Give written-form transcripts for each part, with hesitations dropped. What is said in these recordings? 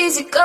easy go.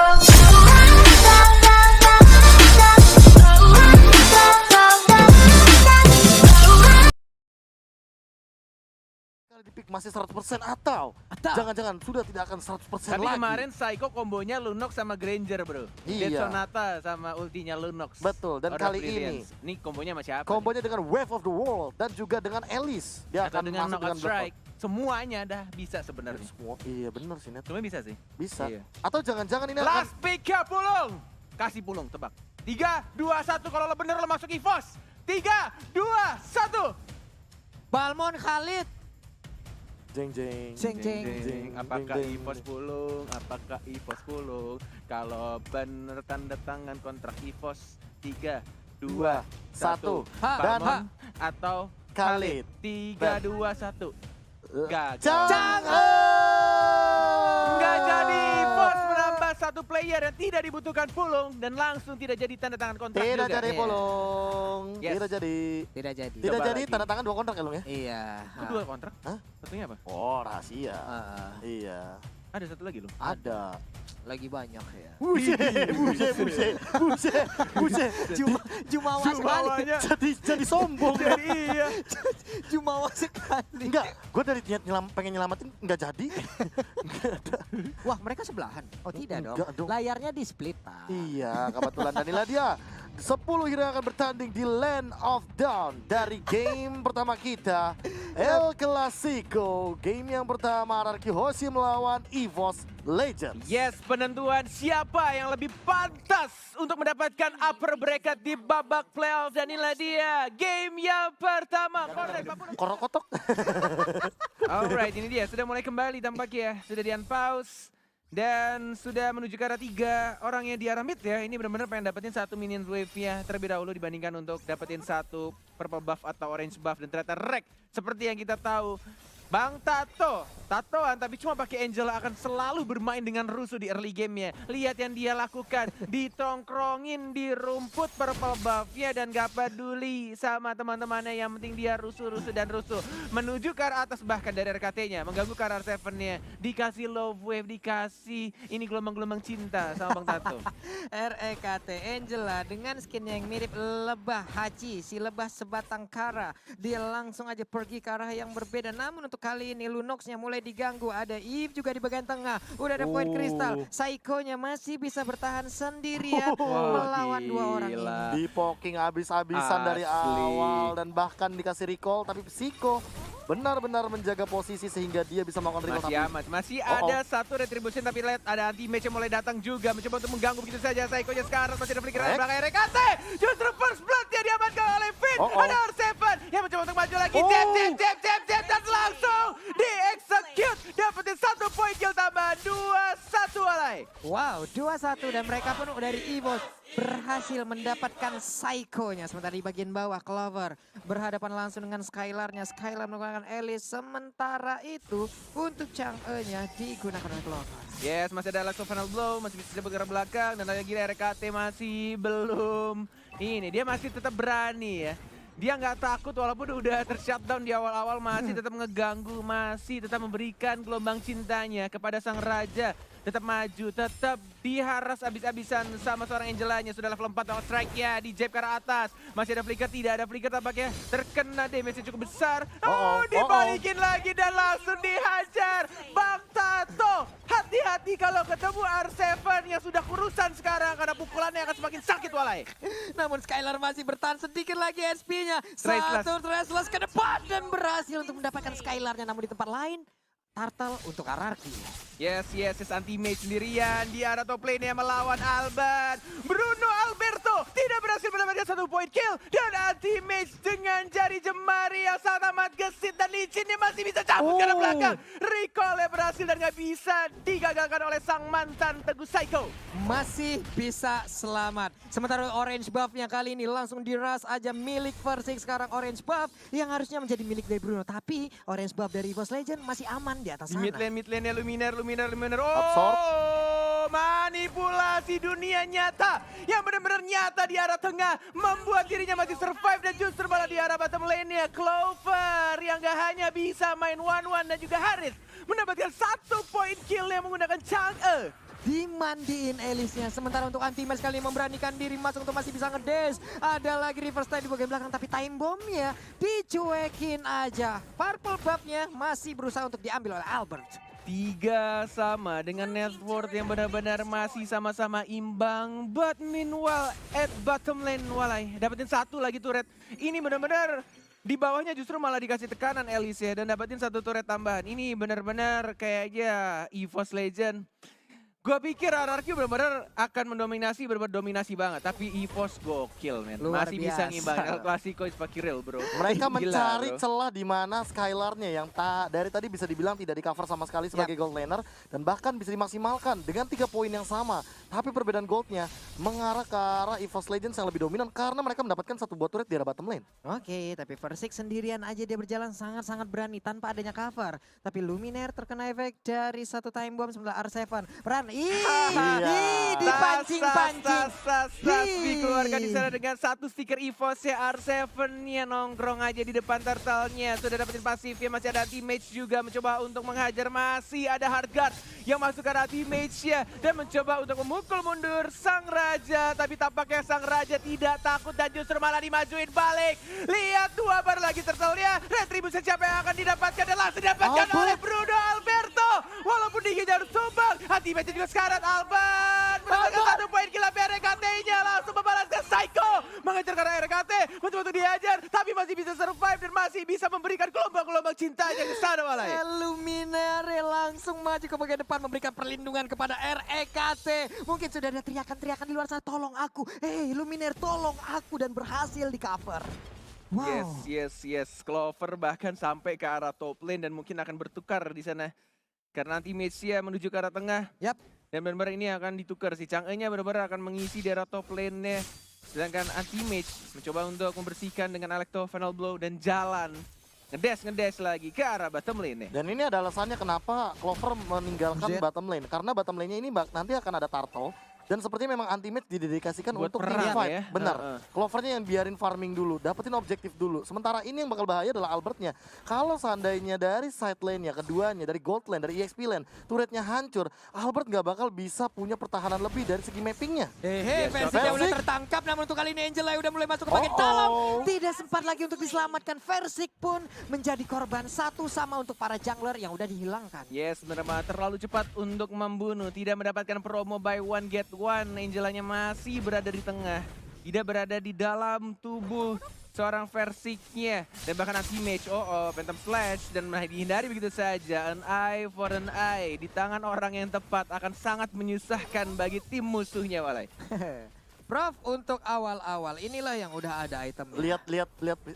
Kali di pick masih 100% atau jangan-jangan sudah tidak akan 100% Tapi lagi. kemarin Psycho kombonya Lunox sama Granger bro. Dead Iya. Sonata sama ultinya Lunox. Betul, dan Order kali Brilliance. Ini kombonya sama siapa? kombonya dengan Wave of the World dan juga dengan Alice. Dia Atau akan dengan masuk Knockout dengan Strike. Semuanya dah bisa sebenarnya. Semua, iya bener sih Net. Cuma bisa sih. Bisa. Iya. Atau jangan-jangan ini akan Last pick ya Pulung. Kasih Pulung tebak. 3, 2, 1 kalau lo bener lo masuk EVOS. 3, 2, 1. Balmon Khalid. jeng jeng. Jeng jeng. Apakah Jeng, jeng. EVOS Pulung? Apakah EVOS Pulung? Kalau bener tanda tangan kontrak EVOS. 3, 2, 1. Dan Balmon atau Khalid. 3, 2, 1. Gagal. Jangan. Nggak jadi EVOS menambah satu player yang tidak dibutuhkan Pulung dan langsung tidak jadi tanda tangan kontrak Tidak juga. jadi Iya. Polong. Yes. Tidak jadi. Tidak jadi. Tidak Coba jadi lagi. tanda tangan 2 kontrak ya Long ya? Iya. Itu 2 kontrak? Hah? Satunya apa? Oh rahasia. Heeh. Iya. Ada satu lagi loh. Ada. Lagi banyak ya. Buset, buset. Jumawa sekali. Jumawanya Jadi sombong. jadi iya. Jumawa sekali. Enggak, gue dari niat pengen nyelamatin enggak jadi. Wah, mereka sebelahan. Oh, tidak dong. Enggak dong. Layarnya di split, Pak. Iya, kebetulan dan inilah dia 10 hero yang akan bertanding di Land of Dawn dari game pertama kita El Clasico. Game yang pertama Anarchy Hoshi melawan EVOS Legends. Yes, penentuan siapa yang lebih pantas untuk mendapatkan upper bracket di babak playoff dan inilah dia game yang pertama. Korok kotok. Alright, ini dia sudah mulai kembali tampaknya, sudah di unpause dan sudah menuju ke arah 3 orang yang di arah mid ya. Ini benar-benar pengen dapetin satu minion wave-nya terlebih dahulu dibandingkan untuk dapetin satu purple buff atau orange buff dan ternyata Rek seperti yang kita tahu. Bang Tatoan tapi cuma pakai Angela akan selalu bermain dengan rusuh di early game-nya. Lihat yang dia lakukan, ditongkrongin di rumput purple buff-nya dan gak peduli sama teman-temannya. Yang penting dia rusuh dan rusuh. Menuju ke arah atas bahkan dari RKT-nya, mengganggu ke arah R7-nya. Dikasih love wave, dikasih ini gelombang-gelombang cinta sama Bang Tato. REKT Angela dengan skin yang mirip lebah Haji, si lebah sebatang kara. Dia langsung aja pergi ke arah yang berbeda. Namun untuk kali ini Lunox-nya mulai diganggu. Ada Eve juga di bagian tengah. Udah ada Void Crystal. Psycho-nya masih bisa bertahan sendirian melawan 2 orang ini. Di poking habis-habisan dari Asli. awal dan bahkan dikasih recall tapi Psycho benar-benar menjaga posisi sehingga dia bisa melakukan recall. Masih aman, masih ada satu retribution tapi lihat ada anti-match yang mulai datang juga. Mencoba untuk mengganggu begitu saja. Psycho-nya sekarang masih ada flicker di belakang RKT. Justru first blood yang diamankan oleh Finn. Ada R7 yang mencoba untuk maju lagi. Jab dan langsung di-execute. Dapetin 1 poin kill tambahan. 2-1 alay. Wow, 2-1 dan mereka pun dari EVOS berhasil mendapatkan Psycho-nya. Sementara di bagian bawah Clover berhadapan langsung dengan Skylar-nya. Skylar menggunakan Alice. Sementara itu untuk Chang'e-nya digunakan oleh Clover. Yes, masih ada Last Final Blow, masih bisa bergerak belakang dan lagi RKT masih belum. Ini dia masih tetap berani ya. Dia nggak takut walaupun udah tershutdown di awal-awal, masih tetap ngeganggu, masih tetap memberikan gelombang cintanya kepada sang raja. Tetap maju, tetap diharas abis-abisan sama seorang Angelanya. Sudah level 4 awal strike ya, di jab ke arah atas. Masih ada flicker, tidak ada flicker tampaknya. Terkena damage yang cukup besar. Dibalikin lagi dan langsung dihajar. Bang Tato, hati-hati kalau ketemu R7 yang sudah kurusan sekarang. Karena pukulannya akan semakin sakit walai. Namun Skylar masih bertahan sedikit lagi SP-nya. Traceless. Satu Traceless ke depan dan berhasil untuk mendapatkan Skylar-nya. Namun di tempat lain, Turtle untuk Ararki. Yes, anti-mage sendirian di arah top lane yang melawan Alban. Bruno Alberto tidak berhasil mendapatkan 1 point kill. Dan anti-mage dengan jari jemari yang sangat amat gesit dan licinnya masih bisa cabut ke arah belakang. Recall-nya berhasil dan gak bisa digagalkan oleh sang mantan Teguh Psycho. Masih bisa selamat. Sementara orange buff-nya kali ini langsung diras aja milik Versing. Sekarang orange buff yang harusnya menjadi milik dari Bruno. Tapi orange buff dari EVOS Legend masih aman di atas sana. Mid lane-nya Luminar. Absorb. manipulasi dunia nyata yang benar-benar nyata di arah tengah membuat dirinya masih survive dan justru malah di arah bottom lane-nya Clover yang gak hanya bisa main 1-1 dan juga Haris mendapatkan 1 poin kill yang menggunakan Chang'e. Dimandiin Elisnya. Sementara untuk Anti-Match kali ini memberanikan diri masuk untuk masih bisa ngedash. Ada lagi reverse time di bagian belakang tapi time bombnya dicuekin aja. Purple buff-nya masih berusaha untuk diambil oleh Albert. 3 sama dengan net worth yang benar-benar masih sama-sama imbang. But meanwhile at bottom lane Walai dapetin 1 lagi turret. Ini benar-benar di bawahnya justru malah dikasih tekanan Elise ya dan dapetin 1 turret tambahan. Ini benar-benar kayaknya EVOS Legend. Gue pikir RRQ benar-benar akan mendominasi, benar-benar dominasi banget. Tapi EVOS gokil, men. Luar Masih bisa biasa. ngimbang. El Clasico is fucking real, bro. Mereka Gila, mencari bro. celah di mana Skylar-nya yang dari tadi bisa dibilang tidak di cover sama sekali sebagai gold laner dan bahkan bisa dimaksimalkan dengan 3 poin yang sama. Tapi perbedaan goldnya mengarah ke arah EVOS Legends yang lebih dominan karena mereka mendapatkan 1 buah turret di arah bottom lane. Oke, tapi Versick sendirian aja dia berjalan sangat-sangat berani tanpa adanya cover. Tapi Luminaire terkena efek dari 1 time bomb sebelah R7. Peran, dipancing-pancing. Dikeluarkan di sana dengan 1 stiker EVOS ya R7-nya nongkrong aja di depan turtle-nya. Sudah dapetin pasifnya, masih ada anti-mage juga mencoba untuk menghajar. Masih ada Hardguard yang masuk ke arah anti-mage-nya dan mencoba untuk memukul mundur Sang Raja. Tapi tampaknya Sang Raja tidak takut dan justru malah dimajuin balik. Lihat 2 bar lagi turtle-nya. Retribusi siapa yang akan didapatkan dan langsung didapatkan oleh Bruno Alberto. Walaupun dingin harus tumbang. Anti-mage juga sekarat. Alban mendapatkan 1 poin kill RKT-nya langsung membalaskan Psycho mengejar karena RKT mencoba untuk dihajar tapi masih bisa survive dan masih bisa memberikan gelombang-gelombang cintanya ke sana Walai. Luminaire langsung maju ke bagian depan memberikan perlindungan kepada REKT. Mungkin sudah ada teriakan-teriakan di luar sana, tolong aku. Hei Luminaire tolong aku, dan berhasil di cover. Wow. Yes. Clover bahkan sampai ke arah top lane dan mungkin akan bertukar di sana. Karena anti-mage-nya menuju ke arah tengah. Yap. Dan benar-benar ini akan ditukar. Si Chang'e-nya benar-benar akan mengisi daerah top lane-nya. Sedangkan anti-mage mencoba untuk membersihkan dengan Electro Final Blow dan jalan. Ngedash lagi ke arah bottom lane-nya. Dan ini ada alasannya kenapa Clover meninggalkan Zed. bottom lane. Karena bottom lane-nya ini nanti akan ada turtle. Dan sepertinya memang anti-mage didedikasikan Buat untuk perang team fight. ya. Benar. Clovernya yang biarin farming dulu, dapetin objektif dulu. Sementara ini yang bakal bahaya adalah Albertnya. Kalau seandainya dari side lane-nya, keduanya, dari gold lane, dari EXP lane, turretnya hancur, Albert nggak bakal bisa punya pertahanan lebih dari segi mappingnya. Versicknya mulai tertangkap, namun untuk kali ini Angela udah mulai masuk ke bagian dalam. Tidak sempat lagi untuk diselamatkan. Versick pun menjadi korban 1 sama untuk para jungler yang udah dihilangkan. Yes, benar banget. Terlalu cepat untuk membunuh. Tidak mendapatkan promo buy one get one. Angelanya masih berada di tengah. Tidak berada di dalam tubuh seorang Versicknya. Dan bahkan anti-mage. Phantom Slash. Dan dihindari begitu saja. An eye for an eye. Di tangan orang yang tepat akan sangat menyusahkan bagi tim musuhnya, Walai. Prof, untuk awal-awal inilah yang udah ada item. Lihat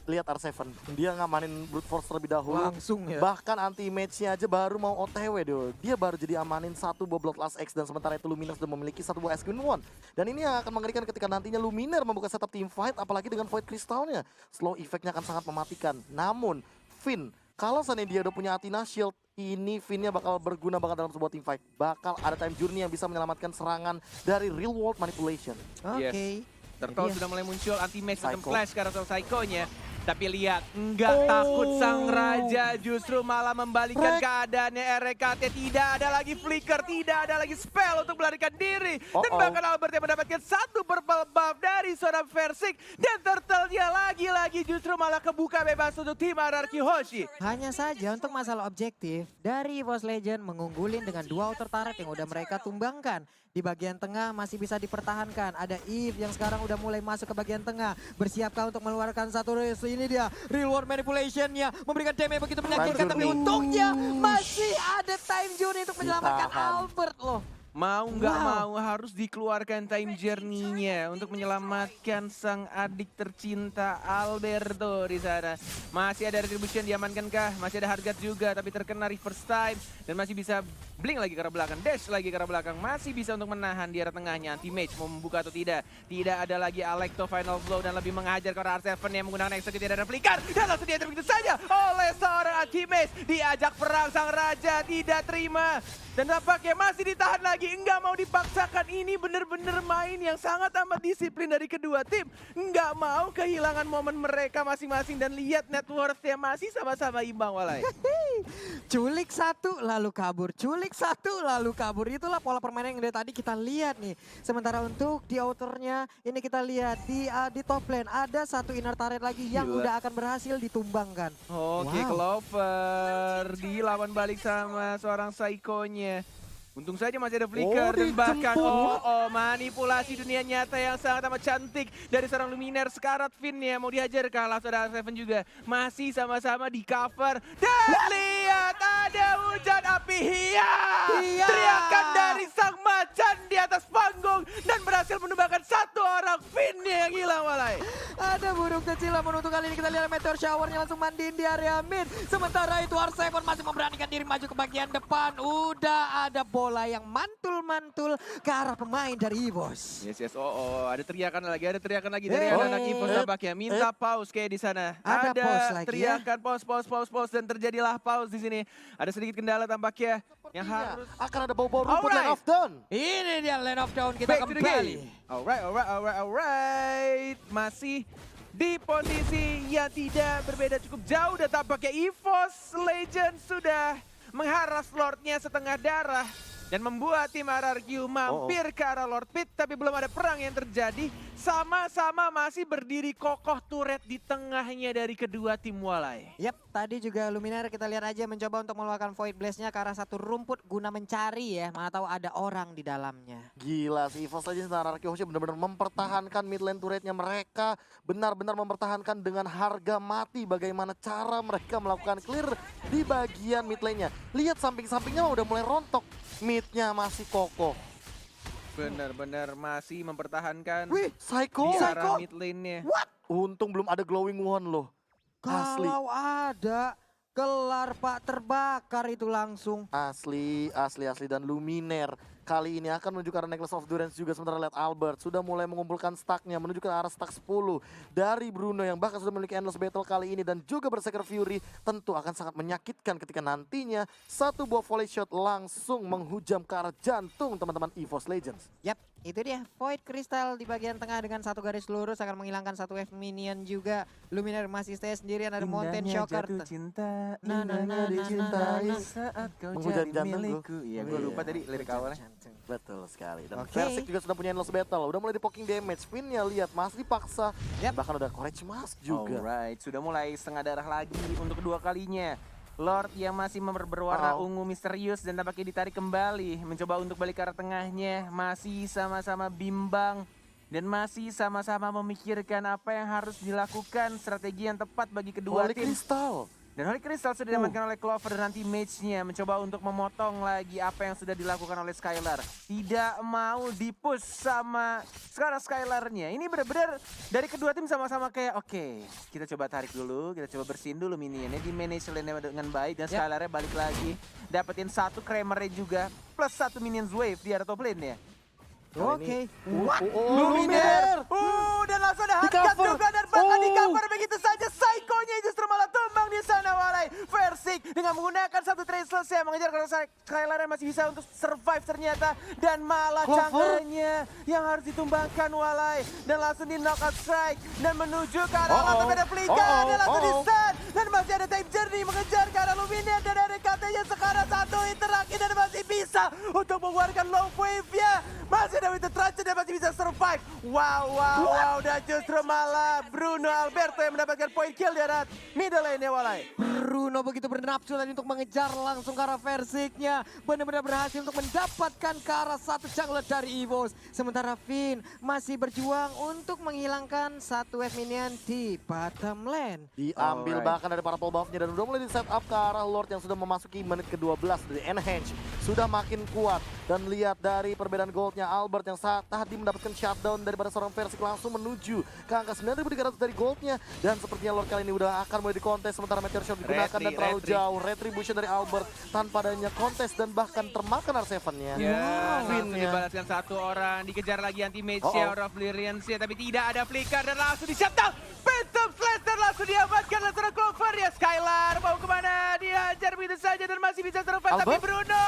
R7. Dia ngamanin brute force terlebih dahulu. Langsung ya. Bahkan anti-mage-nya aja baru mau OTW deh. Dia baru jadi amanin 1 buah Bloodlust X dan sementara itu Luminaire sudah memiliki 1 buah SQ1. Dan ini yang akan mengerikan ketika nantinya Luminaire membuka setup team fight apalagi dengan Void Crystal-nya. Slow effect-nya akan sangat mematikan. Namun, Finn, kalau seandainya dia udah punya Athena Shield, ini Finn-nya bakal berguna banget dalam sebuah team fight. Bakal ada time journey yang bisa menyelamatkan serangan dari real world manipulation. Oke. Turtle Iya. sudah mulai muncul anti-mage dan Psycho. flash ke arah Psycho-nya. Tapi lihat, nggak takut Sang Raja, justru malah membalikan keadaannya RKT. Tidak ada lagi flicker, tidak ada lagi spell untuk melarikan diri. Dan bahkan Albert yang mendapatkan 1 purple buff dari seorang Versick. Dan Turtle-nya lagi-lagi justru malah kebuka bebas untuk tim RRQ Hoshi. Hanya saja untuk masalah objektif, dari EVOS Legend mengunggulin dengan 2 outer turret yang udah mereka tumbangkan. Di bagian tengah masih bisa dipertahankan. Ada Eve yang sekarang udah mulai masuk ke bagian tengah. Bersiapkah untuk mengeluarkan 1 race? Ini dia real world manipulation-nya. Memberikan damage begitu menyakitkan. Tapi untungnya masih ada time journey untuk menyelamatkan Albert loh. Mau nggak mau harus dikeluarkan time journey-nya untuk menyelamatkan sang adik tercinta Alberto di sana. Masih ada retribution diamankankah? Masih ada Hardguard juga tapi terkena reverse time dan masih bisa blink lagi ke arah belakang, dash lagi ke arah belakang. Masih bisa untuk menahan di arah tengahnya. Anti-mage mau membuka atau tidak. Tidak ada lagi Electro Final Blow dan lebih mengajar ke arah R7 yang menggunakan execute tidak ada flicker. Dan langsung diajar begitu saja oleh seorang anti-mage. Diajak perang Sang Raja tidak terima. Dan tampaknya masih ditahan lagi lagi, nggak mau dipaksakan. Ini bener-bener main yang sangat amat disiplin dari kedua tim. Nggak mau kehilangan momen mereka masing-masing. Dan lihat net worth-nya masih sama-sama imbang, Walai. Culik satu lalu kabur, culik satu lalu kabur. Itulah pola permainan yang dari tadi kita lihat nih. Sementara untuk di outernya ini kita lihat di top lane ada satu inner turret lagi yang Gila. udah akan berhasil ditumbangkan. Oke, Wow. Clover dilawan balik sama seorang Psycho-nya. Untung saja masih ada flicker Oh, dan bahkan dijemput. manipulasi dunia nyata yang sangat amat cantik dari seorang Luminaire. Sekarat Finn ya mau dihajar kalah, saudara Seven juga masih sama-sama di cover. Dan lihat ada hujan api Iya. teriakan dari sang macan di atas panggung dan berhasil menumbangkan satu orang Finn yang hilang, Walai. Ada burung kecil, namun untuk kali ini kita lihat meteor showernya langsung mandiin di area mid. Sementara itu Arseven masih memberanikan diri maju ke bagian depan. Udah ada bola yang mantul-mantul ke arah pemain dari EVOS. Yes, ada teriakan lagi dari anak Evos tampaknya. Minta pause kayak di sana. Ada pause lagi ya. teriakan pause dan terjadilah pause di sini. Ada sedikit kendala tampaknya yang harus akan ada bau-bau rumput Alright. Land of Dawn. Ini dia Land of Dawn, kita back to the kembali. game. Alright. Masih di posisi yang tidak berbeda cukup jauh dan tampaknya EVOS Legends sudah mengharas Lordnya setengah darah dan membuat tim RRQ mampir ke arah Lord Pit, tapi belum ada perang yang terjadi. Sama-sama masih berdiri kokoh turret di tengahnya dari kedua tim, Walai. Yap, tadi juga Luminaire kita lihat aja mencoba untuk mengeluarkan Void Blast-nya ke arah satu rumput guna mencari ya, mana tahu ada orang di dalamnya. Gila sih, EVOS Legends dan RRQ Hoshi benar-benar mempertahankan mid lane turretnya mereka. Benar-benar mempertahankan dengan harga mati bagaimana cara mereka melakukan clear di bagian mid lane-nya. Lihat samping-sampingnya udah mulai rontok. Mid-nya masih kokoh. Benar-benar masih mempertahankan Wih, Psycho. di arah mid lane-nya. Untung belum ada glowing one loh. Asli. Kalau ada, kelar Pak, terbakar itu langsung. Asli dan Luminaire kali ini akan menuju ke arah Necklace of Durance juga. Sementara lihat Albert sudah mulai mengumpulkan stacknya menuju ke arah stack 10 dari Bruno yang bahkan sudah memiliki endless battle kali ini dan juga Berserker Fury. Tentu akan sangat menyakitkan ketika nantinya satu buah volley shot langsung menghujam ke arah jantung teman-teman EVOS Legends. Yap, itu dia Void Crystal di bagian tengah dengan satu garis lurus akan menghilangkan satu wave minion juga. Luminaire masih stay sendirian, ada Mountain Shocker. Cinta, saat kau Menghujam jadi jantung milikku. Iya, gue lupa tadi lirik awalnya. Betul sekali. Dan Oke. Versik juga sudah punya endless battle. Udah mulai di poking damage. Finn-nya lihat masih dipaksa. Yap. Bahkan udah courage mask juga. Alright, sudah mulai setengah darah lagi untuk kedua kalinya. Lord yang masih berwarna ungu misterius dan tampaknya ditarik kembali. Mencoba untuk balik ke arah tengahnya. Masih sama-sama bimbang. Dan masih sama-sama memikirkan apa yang harus dilakukan. Strategi yang tepat bagi kedua Holy tim. Crystal. Dan Holy Crystal sudah diamankan oleh Clover dan nanti mage-nya mencoba untuk memotong lagi apa yang sudah dilakukan oleh Skylar. Tidak mau di-push sama sekarang Skylar-nya. Ini benar-benar dari kedua tim sama-sama kayak oke, kita coba tarik dulu, kita coba bersihin dulu minionnya, di manage lane-nya dengan baik dan Skylar-nya balik lagi. Dapetin satu Kramer-nya juga plus satu minions wave di arah top lane-nya. Oke. Luminaire. Dan langsung ada Di hardcut cover. juga dan bahkan di cover begitu saja. Psycho-nya justru malah tumbang di sana, Walai. Versik dengan menggunakan satu traceless ya mengejar karena Skylar yang masih bisa untuk survive ternyata. Dan malah canggahnya yang harus ditumbangkan, Walai. Dan langsung di knockout strike dan menuju ke arah lantai pada flicker. Dan langsung di stun. Dan masih ada time journey mengejar ke arah Luminaire. Dan ada katanya sekarang satu interaksi dan masih bisa untuk mengeluarkan low wave-nya. Masih ada Winter Trance dan masih bisa survive. Wow. Dan justru malah Bruno Alberto yang mendapatkan point kill di arah middle lane-nya, Walai. Bruno begitu bernapsu tadi untuk mengejar langsung ke arah Versiknya. Benar-benar berhasil untuk mendapatkan ke arah satu jungler dari EVOS. Sementara Finn masih berjuang untuk menghilangkan satu wave minion di bottom lane. Diambil bahkan dari para buff-nya dan udah mulai di set up ke arah Lord yang sudah memasuki menit ke-12 dari Enhance. Sudah makin kuat dan lihat dari perbedaan goldnya Albert yang saat tadi mendapatkan shutdown daripada seorang Versik langsung menuju ke angka 9.300 dari goldnya. Dan sepertinya Lord kali ini udah akan mulai dikontes sementara Meteor Shot digunakan dan terlalu jauh. Retribution dari Albert tanpa adanya kontes dan bahkan termakan R7-nya. Ya, langsung Finn-nya. dibalaskan satu orang, dikejar lagi anti-mage-nya, Aura of Lyrians-nya, tapi tidak ada flicker dan langsung di-shutdown. Phantom Slash Lord langsung diamankan oleh seorang Clover ya. Skylar mau kemana? Dihajar begitu saja dan masih bisa survive. Tapi Albert? Bruno,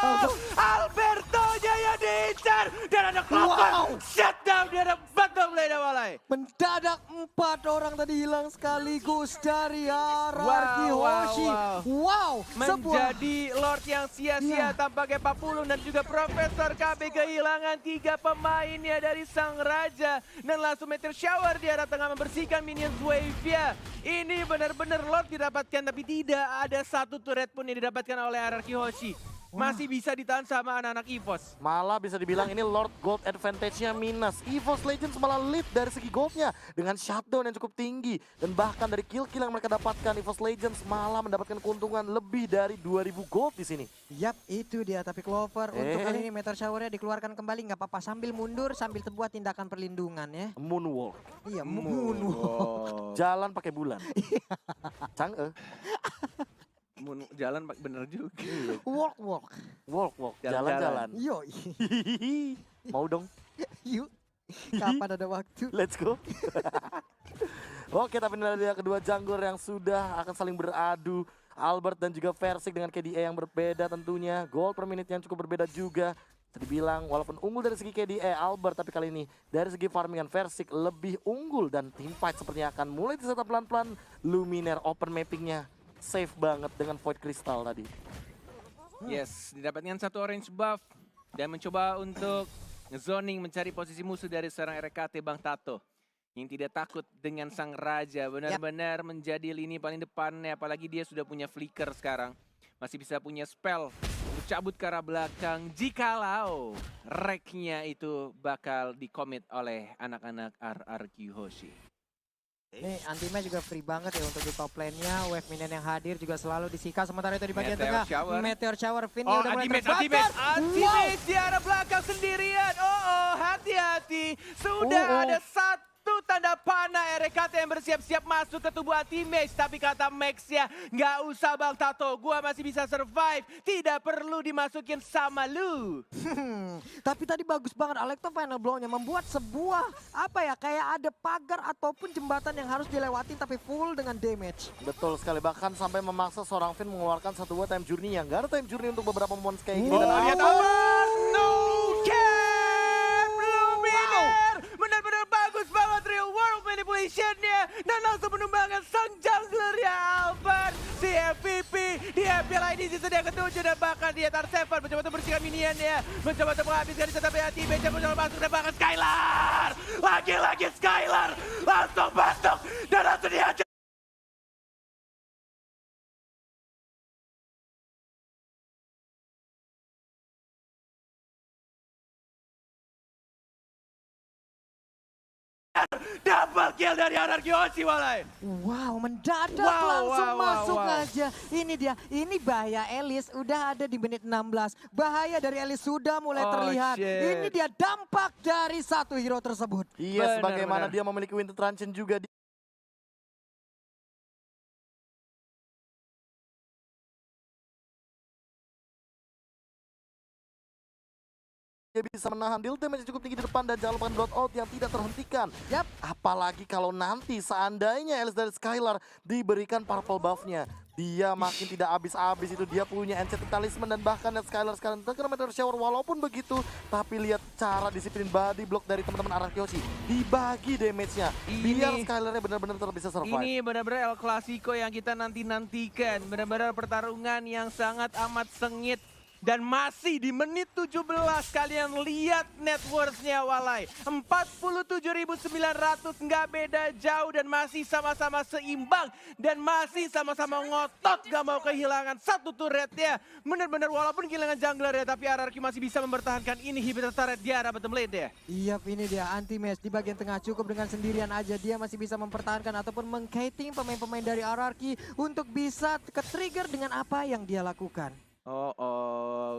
Albertonya yang diincar. Dan ada Clover, shutdown, dia ada bottom lane Walai. Mendadak 4 orang tadi hilang sekaligus dari RRQ Hoshi. Wow, Menjadi Lord yang sia-sia tampaknya Papulung dan juga Profesor KB kehilangan 3 pemainnya dari Sang Raja. Dan langsung Meteor Shower di arah tengah membersihkan minions wave ya. Ini benar-benar Lord didapatkan tapi tidak ada satu turret pun yang didapatkan oleh RRQ Hoshi. Masih bisa ditahan sama anak-anak EVOS. Malah bisa dibilang ini Lord Gold advantage-nya minus. EVOS Legends malah lead dari segi goldnya dengan shutdown yang cukup tinggi. Dan bahkan dari kill-kill yang mereka dapatkan, EVOS Legends malah mendapatkan keuntungan lebih dari 2000 gold di sini. Yap, itu dia. Tapi Clover untuk kali ini Meteor Shower-nya dikeluarkan kembali. Nggak apa-apa, sambil mundur, sambil buat tindakan perlindungan ya. Moonwalk. Iya, moonwalk. Jalan pakai bulan. Cang Jalan bener juga. Walk. Walk. Jalan-jalan. Jalan-jalan. Yo, Mau dong. yuk. Kapan ada waktu? Let's go. Oke, tapi ini dia kedua jungler yang sudah akan saling beradu. Albert dan juga Versik dengan KDA yang berbeda tentunya. Gold per menit yang cukup berbeda juga. Bisa dibilang walaupun unggul dari segi KDA Albert, tapi kali ini dari segi farmingan Versik lebih unggul. Dan teamfight sepertinya akan mulai disetup pelan-pelan. Luminaire open mappingnya safe banget dengan Void Crystal tadi. Yes, didapatkan satu orange buff. Dan mencoba untuk ngezoning mencari posisi musuh dari seorang RKT Bang Tato. Yang tidak takut dengan Sang Raja, benar-benar menjadi lini paling depannya. Apalagi dia sudah punya flicker sekarang. Masih bisa punya spell untuk cabut ke arah belakang. Jikalau reknya itu bakal dikomit oleh anak-anak RRQ Hoshi. Nih, Anti-Match juga free banget ya untuk di top lane-nya. Wave minion yang hadir juga selalu disika. Sementara itu di bagian Meteor tengah, Shower. Meteor Shower. Finn Oh, udah mulai Anti-Match terbakar. di arah belakang sendirian. Oh, hati-hati. Sudah ada satu tanda panah RKT yang bersiap-siap masuk ke tubuh Anti-Match. Tapi kata Max ya, nggak usah Bang Tato. Gua masih bisa survive. Tidak perlu dimasukin sama lu. Tapi tadi bagus banget Alekto final blow-nya membuat sebuah kayak ada pagar ataupun jembatan yang harus dilewatin tapi full dengan damage. Betul sekali, bahkan sampai memaksa seorang Finn mengeluarkan satu buah time journey yang nggak ada time journey untuk beberapa moments kayak gini. Dan Lihat aman. No cap. Luminaire. Benar-benar bagus banget real world manipulation-nya. Dan langsung menumbangkan sang jungler ya Albert. Si MVP di MPL ini season yang ke-7 dan bahkan dia Tar7 mencoba untuk bersihkan minion-nya. Mencoba untuk menghabiskan tetapi Anti-Match mencoba masuk dan bahkan Skylar. Lagi-lagi Skylar. Langsung masuk dan langsung dihajar. Double kill dari RRQ Hoshi Walai. Wow, mendadak langsung masuk aja. Ini dia, ini bahaya Elis udah ada di menit 16. Bahaya dari Elis sudah mulai terlihat. Shit. Ini dia dampak dari satu hero tersebut. Iya, sebagaimana Benar. dia memiliki Winter Truncheon juga. Dia bisa menahan deal damage yang cukup tinggi di depan dan jangan lupa blood out yang tidak terhentikan. Yap. Apalagi kalau nanti seandainya Elis dari Skylar diberikan purple buff-nya. Dia makin tidak habis-habis itu, dia punya enchanted talisman dan bahkan Skylar sekarang terkena Meteor Shower. Walaupun begitu, tapi lihat cara disiplin body block dari teman-teman RRQ Hoshi. Dibagi damage-nya, biar Skylar-nya benar-benar bisa survive. Ini benar-benar El Clasico yang kita nanti-nantikan. Benar-benar pertarungan yang sangat amat sengit. Dan masih di menit 17 kalian lihat net worth-nya Walai. 47.900 nggak beda jauh dan masih sama-sama seimbang. Dan masih sama-sama ngotot gak mau kehilangan satu turret ya. Benar-benar walaupun kehilangan jungler ya tapi RRQ masih bisa mempertahankan ini inhibitor turret di arah bottom lane ya. Iya, ini dia Anti-Match di bagian tengah cukup dengan sendirian aja. Dia masih bisa mempertahankan ataupun meng-kiting pemain-pemain dari RRQ untuk bisa ke-trigger dengan apa yang dia lakukan.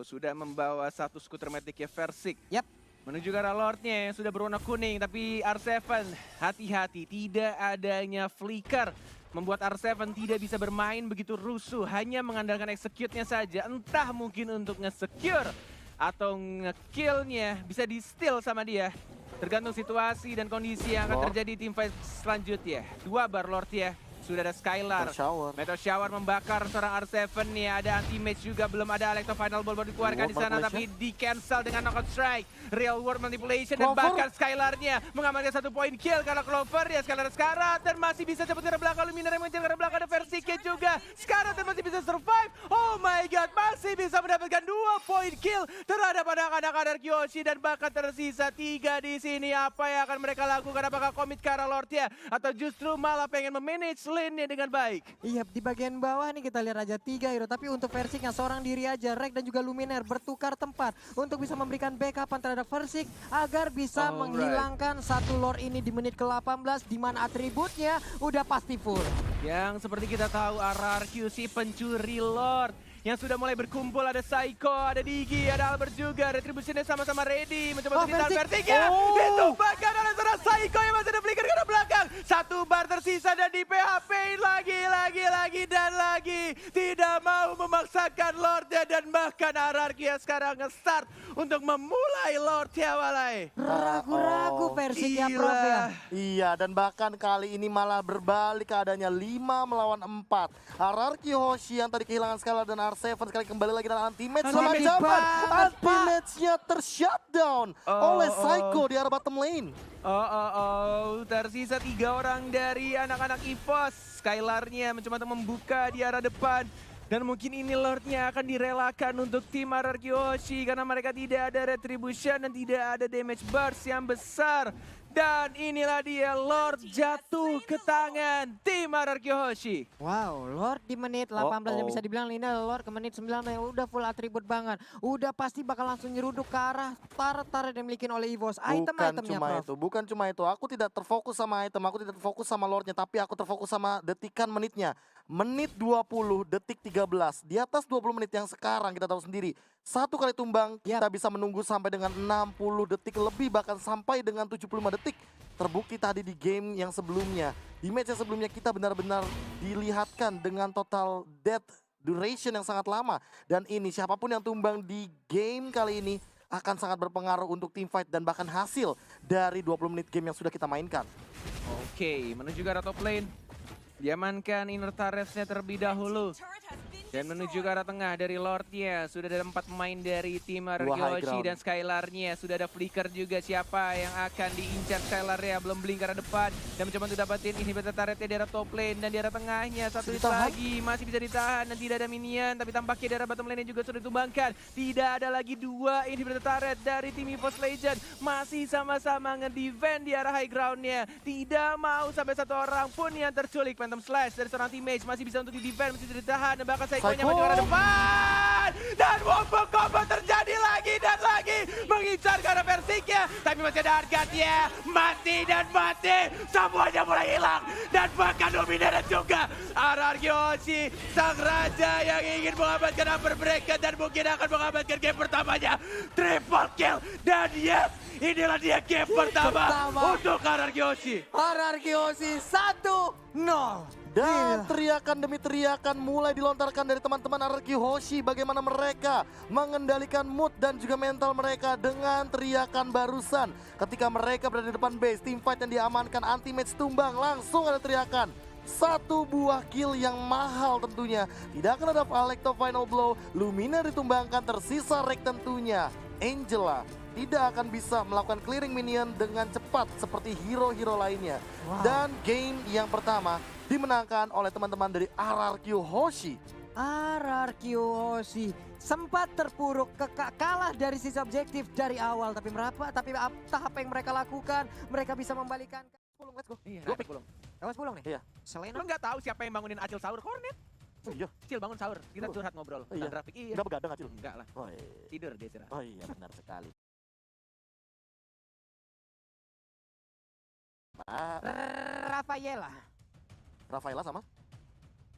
Sudah membawa satu skuter metik ya Versik. Yap. Menuju ke arah Lordnya yang sudah berwarna kuning, tapi R7 hati-hati, tidak adanya flicker. Membuat R7 tidak bisa bermain begitu rusuh, hanya mengandalkan execute-nya saja. Entah mungkin untuk nge-secure atau nge-kill-nya bisa di-steal sama dia. Tergantung situasi dan kondisi yang akan terjadi di teamfight selanjutnya. 2 bar Lord ya. sudah ada Skylar. Shower. Meteor Shower membakar seorang R7 nih, ada anti-mage juga, belum ada Electro Final Ball baru dikeluarkan di sana, tapi di-cancel dengan knockout strike. Real World Manipulation dan bahkan Skylarnya mengamankan 1 poin kill karena Clover ya Skylar sekarang dan masih bisa cepet ke belakang. Luminar yang mengejar ke belakang, ada Versike juga. Sekarang dan masih bisa survive. Oh my god, masih bisa mendapatkan 2 poin kill terhadap anak-anak Anarchy Hoshi dan bahkan tersisa 3 di sini. Apa yang akan mereka lakukan? Apakah komit ke arah Lord ya atau justru malah pengen memanage lane-nya dengan baik? Iya, di bagian bawah nih kita lihat aja 3 hero, tapi untuk Versik yang seorang diri aja, Rek dan juga Luminaire bertukar tempat untuk bisa memberikan backupan terhadap Versik agar bisa menghilangkan satu lore ini di menit ke-18 di mana atributnya udah pasti full. Yang seperti kita tahu RRQ si pencuri Lord yang sudah mulai berkumpul, ada Psycho, ada Digi, ada Albert juga. Retributionnya sama-sama ready mencoba untuk ditahan Versiknya. Ditumbangkan oleh seorang Psycho yang masih ada flicker ke belakang. 1 bar tersisa dan di PHP lagi dan lagi. Tidak mau memaksakan Lordnya dan bahkan RRQ yang sekarang nge-start untuk memulai Lordnya Walai. Ragu-ragu Versiknya Prof ya. Iya, dan bahkan kali ini malah berbalik keadaannya 5 melawan 4. RRQ Hoshi yang tadi kehilangan Skylar dan R7 sekali kembali lagi dengan anti-match. Sama jawaban, anti-match-nya tershutdown oleh Psycho di arah bottom lane. Tersisa 3 orang dari anak-anak EVOS. Skylarnya mencoba untuk membuka di arah depan. Dan mungkin ini Lordnya akan direlakan untuk tim RRQ Hoshi karena mereka tidak ada retribution dan tidak ada damage burst yang besar. Dan inilah dia Lord jatuh ke tangan tim RRQ Hoshi. Wow, Lord di menit 18 yang bisa dibilang ini Lord ke menit 9 yang udah full atribut banget. Udah pasti bakal langsung nyeruduk ke arah turret yang dimiliki oleh EVOS. Item-itemnya Prof. Bukan cuma itu, aku tidak terfokus sama item, aku tidak terfokus sama Lordnya, tapi aku terfokus sama detikan menitnya. Menit 20, detik 13. Di atas 20 menit yang sekarang kita tahu sendiri. 1 kali tumbang kita bisa menunggu sampai dengan 60 detik lebih, bahkan sampai dengan 75 detik. Terbukti tadi di game yang sebelumnya. Di match yang sebelumnya kita benar-benar dilihatkan dengan total death duration yang sangat lama. Dan ini siapapun yang tumbang di game kali ini akan sangat berpengaruh untuk team fight dan bahkan hasil dari 20 menit game yang sudah kita mainkan. Oke, menuju ke arah top lane. Diamankan inner turrets-nya terlebih dahulu. Dan menuju ke arah tengah dari Lordnya. Sudah ada 4 pemain dari tim RRQ Hoshi dan Skylarnya. Sudah ada flicker juga, siapa yang akan diincar Skylarnya. Belum blink ke arah depan. Dan mencoba untuk dapetin inhibitor turretnya di arah top lane. Dan di arah tengahnya satu hit lagi. Masih bisa ditahan dan tidak ada minion. Tapi tampaknya di arah bottom lane juga sudah ditumbangkan. Tidak ada lagi 2 inhibitor turret dari tim EVOS Legend. Masih sama-sama nge-defend di arah high ground-nya. Tidak mau sampai 1 orang pun yang terculik. Phantom Slash dari seorang teammate masih bisa untuk di-defend, masih bisa ditahan. Dan bahkan Psycho-nya maju ke arah depan. Dan wombo combo terjadi lagi dan lagi. Mengincar ke arah Versiknya. Tapi masih ada Argat-nya. Mati dan mati. Semuanya mulai hilang. Dan bahkan Luminaire juga. RRQ Hoshi, sang raja yang ingin mengamankan Upper Bracket. Dan mungkin akan mengamankan game pertamanya. Triple kill. Dan yes, inilah dia game pertama untuk RRQ Hoshi. RRQ Hoshi 1-0. Dan teriakan demi teriakan mulai dilontarkan dari teman-teman RRQ Hoshi. Bagaimana mereka mengendalikan mood dan juga mental mereka dengan teriakan barusan. Ketika mereka berada di depan base, team fight yang diamankan, anti-match tumbang, langsung ada teriakan. 1 buah kill yang mahal tentunya. Tidak akan ada Electro Final Blow, Lumina ditumbangkan, tersisa Rek tentunya. Angela tidak akan bisa melakukan clearing minion dengan cepat seperti hero-hero lainnya. Dan game yang pertama dimenangkan oleh teman-teman dari RRQ Hoshi. RRQ Hoshi sempat terpuruk kalah dari sisi objektif dari awal, tapi entah apa yang mereka lakukan, mereka bisa membalikan. Let's go. Iya, Gue pick belum. Awas pulang nih. Iya. Selena. Lo nggak tahu siapa yang bangunin Acil sahur? Hornet. Oh iya. Acil bangun sahur, kita curhat ngobrol. Iya. Grafik. Iya. Enggak begadang Acil. Enggak lah. Oh iya. Tidur dia istirahat. Oh iya, benar sekali. Rafaela sama?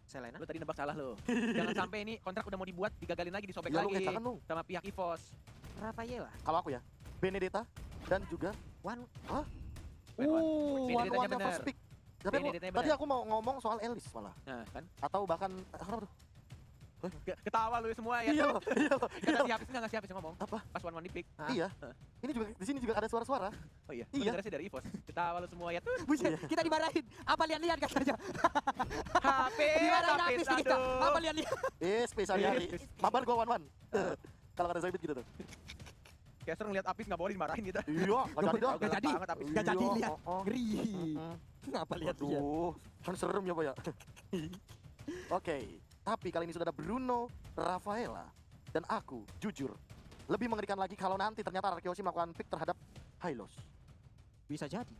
Selena. Lo tadi nebak salah lo. Jangan sampai ini kontrak udah mau dibuat, digagalin lagi, disobek Ya, lu lagi kecakan dong. sama pihak EVOS. Rafaela. Kalau aku ya, Benedetta dan juga One. Hah? Benedetta-nya One bener. first pick. Tapi Benedetta-nya tadi bener. aku mau ngomong soal Elis malah. Nah, kan? Atau bahkan kenapa tuh? Ketawa lu semua ya. Iya loh, iya loh. Kata si Hafiz nggak ngasih Hafiz ngomong. Apa? Pas one di pick. Iya. Ini juga di sini juga ada suara-suara. Oh iya. Iya. Iya. Dari EVOS. Ketawa lu semua ya tuh. Buset, kita dimarahin. Apa lihat-lihat katanya? HP. Dimarahin Hafiz, habis kita. aduh. Apa lihat-lihat? Spesial hari. Mabar gua one-one. Kalau ada Zoidit gitu tuh. Caster ngeliat Hafiz nggak boleh dimarahin gitu. Iya, nggak jadi dah. Nggak jadi. Banget Hafiz. Nggak jadi Iya, lihat. oh. Ngeri. Apa lihat-lihat? Aduh, kan serem ya Pak ya. Oke, tapi kali ini sudah ada Bruno, Rafaela, dan aku, jujur, lebih mengerikan lagi kalau nanti ternyata Arkeoshi melakukan pick terhadap Hylos. Bisa jadi.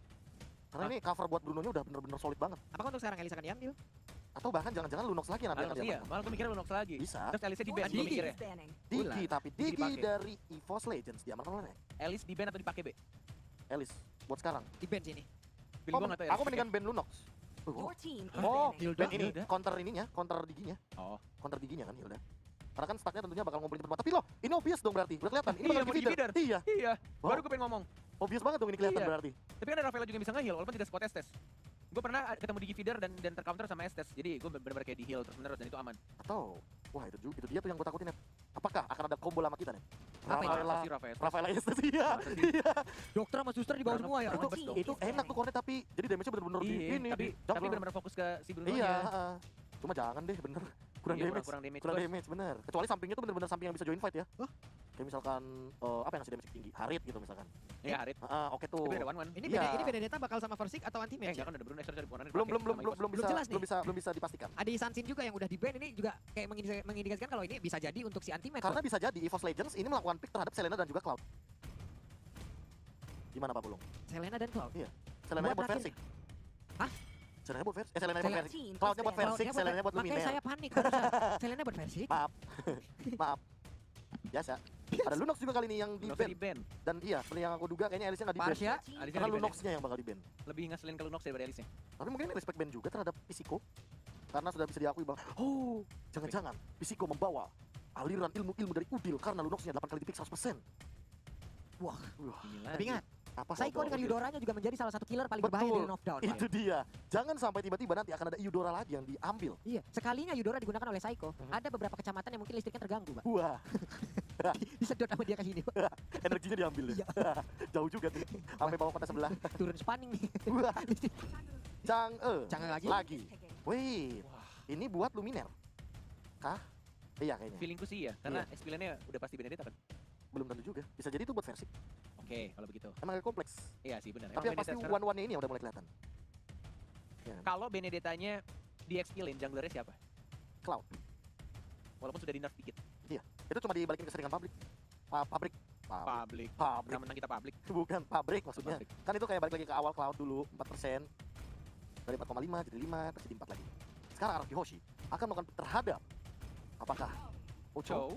Karena ini cover buat Bruno-nya udah bener-bener solid banget. Apakah untuk sekarang Elisa akan diambil? Atau bahkan jangan-jangan Lunox lagi nanti akan Iya, diapakan. malah gue mikirnya Lunox lagi. Bisa. Terus Elise di ban, gue Digi. mikirnya. Digi, tapi Digi dipakai. dari EVOS Legends diamankan oleh Elise di ban atau dipakai B? Elis buat sekarang. Di bench ini. Pilih gue nggak tahu ya. Aku mendingan ban Lunox. Your team is Oh, banning. ban ini Hilda. counter ininya, counter Diginya. Oh. Counter Diginya kan Hilda. Karena kan stacknya tentunya bakal ngumpulin berdua. Tapi loh, ini obvious dong berarti. Udah kelihatan. Ini Iya, bakal mau di feeder. di-feeder. Iya, Iya, Wow. baru gue pengen ngomong. obvious banget dong ini kelihatan Iya. berarti. Tapi kan ada Rafaela juga yang bisa nge-heal, walaupun tidak squad Estes. Gue pernah ketemu di feeder dan tercounter sama Estes, jadi gue benar-benar kayak di heal terus menerus dan itu aman. Atau, wah itu dia tuh yang gue takutin, Net. Apakah akan ada combo lama kita nih? Apa itu? Rafaela, Pasti Rafaela. Rafaela Estes, iya. Iya. Dokter sama suster di bawah semua ya. Itu- Itu, Team itu is enak tuh banning. kornet tapi jadi damage-nya bener-bener di Iya, ini. tapi di jump loh. benar-benar fokus ke si Bruno Iya, nya. heeh. Cuma jangan deh, bener. Kurang Iya, damage. kurang damage. Kurang Bos. damage, bener. Kecuali sampingnya tuh bener-bener samping yang bisa join fight ya. Hah? Kayak misalkan, apa yang ngasih damage tinggi? Harit gitu misalkan. Iya, Harit. Oke tuh. Tapi ada one-one. Ini Iya. ini Benedetta bakal sama Versik atau anti match? Enggak kan ada Bruno, sorry, bukan Harit. Belum Pakai sama EVOS. belum jelas nih. belum bisa dipastikan. Ada Sansin juga yang udah di ban, ini juga kayak mengindikasikan kalau ini bisa jadi untuk si anti match. Karena bisa jadi EVOS Legends ini melakukan pick terhadap Selena dan juga Cloud. Gimana Pak Bulung? Selena dan Cloud. Selena buat terakhir. Versik. Hah? Selena buat Versik. Selena buat Selena- Versik. Team is Cloudnya buat banning. Versik, Cloudnya Selena buat Makanya Luminaire. saya panik harusnya. Selena buat Versik. Maaf. Maaf. Biasa. Ada Lunox juga kali ini yang di Lunox ban. di ban. Dan iya, seperti yang aku duga kayaknya Alice nggak di ban. Parsha. Your team Alice Karena di ban. Lunoxnya yang bakal di ban. Lebih ngeselin ke Lunox daripada Elise. Tapi mungkin ini respect ban juga terhadap Pisiko. Karena sudah bisa diakui bahwa, oh, jangan-jangan Pisiko membawa aliran ilmu-ilmu dari Udil karena Lunoxnya 8 kali di pick 100%. Wah, Gila. tapi ingat, Apa Psycho soal dengan Udil? Eudoranya juga menjadi salah satu killer paling berbahaya Betul. di Knockdown. Itu dia. Jangan sampai tiba-tiba nanti akan ada Eudora lagi yang diambil. Iya, sekalinya Eudora digunakan oleh Psycho, Mhm. ada beberapa kecamatan yang mungkin listriknya terganggu, Pak. Wah, Disedot sama dia ke sini, Pak. energinya diambil ya. Iya. Jauh juga tuh. Sampai bawah kota sebelah. Turun spanning nih. Wah, Jangan lagi. lagi. Wait, ini buat Luminaire. Kah? Iya kayaknya. Feelingku sih ya, karena experience-nya udah pasti Benedetta kan. Belum tentu juga. Bisa jadi itu buat versi. Oke, kalau begitu. Emang agak kompleks. Iya sih benar. Tapi yang pasti one-one-nya ini yang udah mulai kelihatan. Kalau Benedettanya di XP lane junglernya siapa? Cloud. Walaupun sudah di nerf dikit. Itu cuma dibalikin keseringan pabrik. Pabrik. Public. Pabrik. Mentang kita public. Bukan pabrik maksudnya. Pabrik. Kan itu kayak balik lagi ke awal Cloud dulu 4%. Dari 4,5 jadi 5 terus jadi 4 lagi. Sekarang Araki Hoshi akan melakukan pick terhadap apakah Ocho, Chow,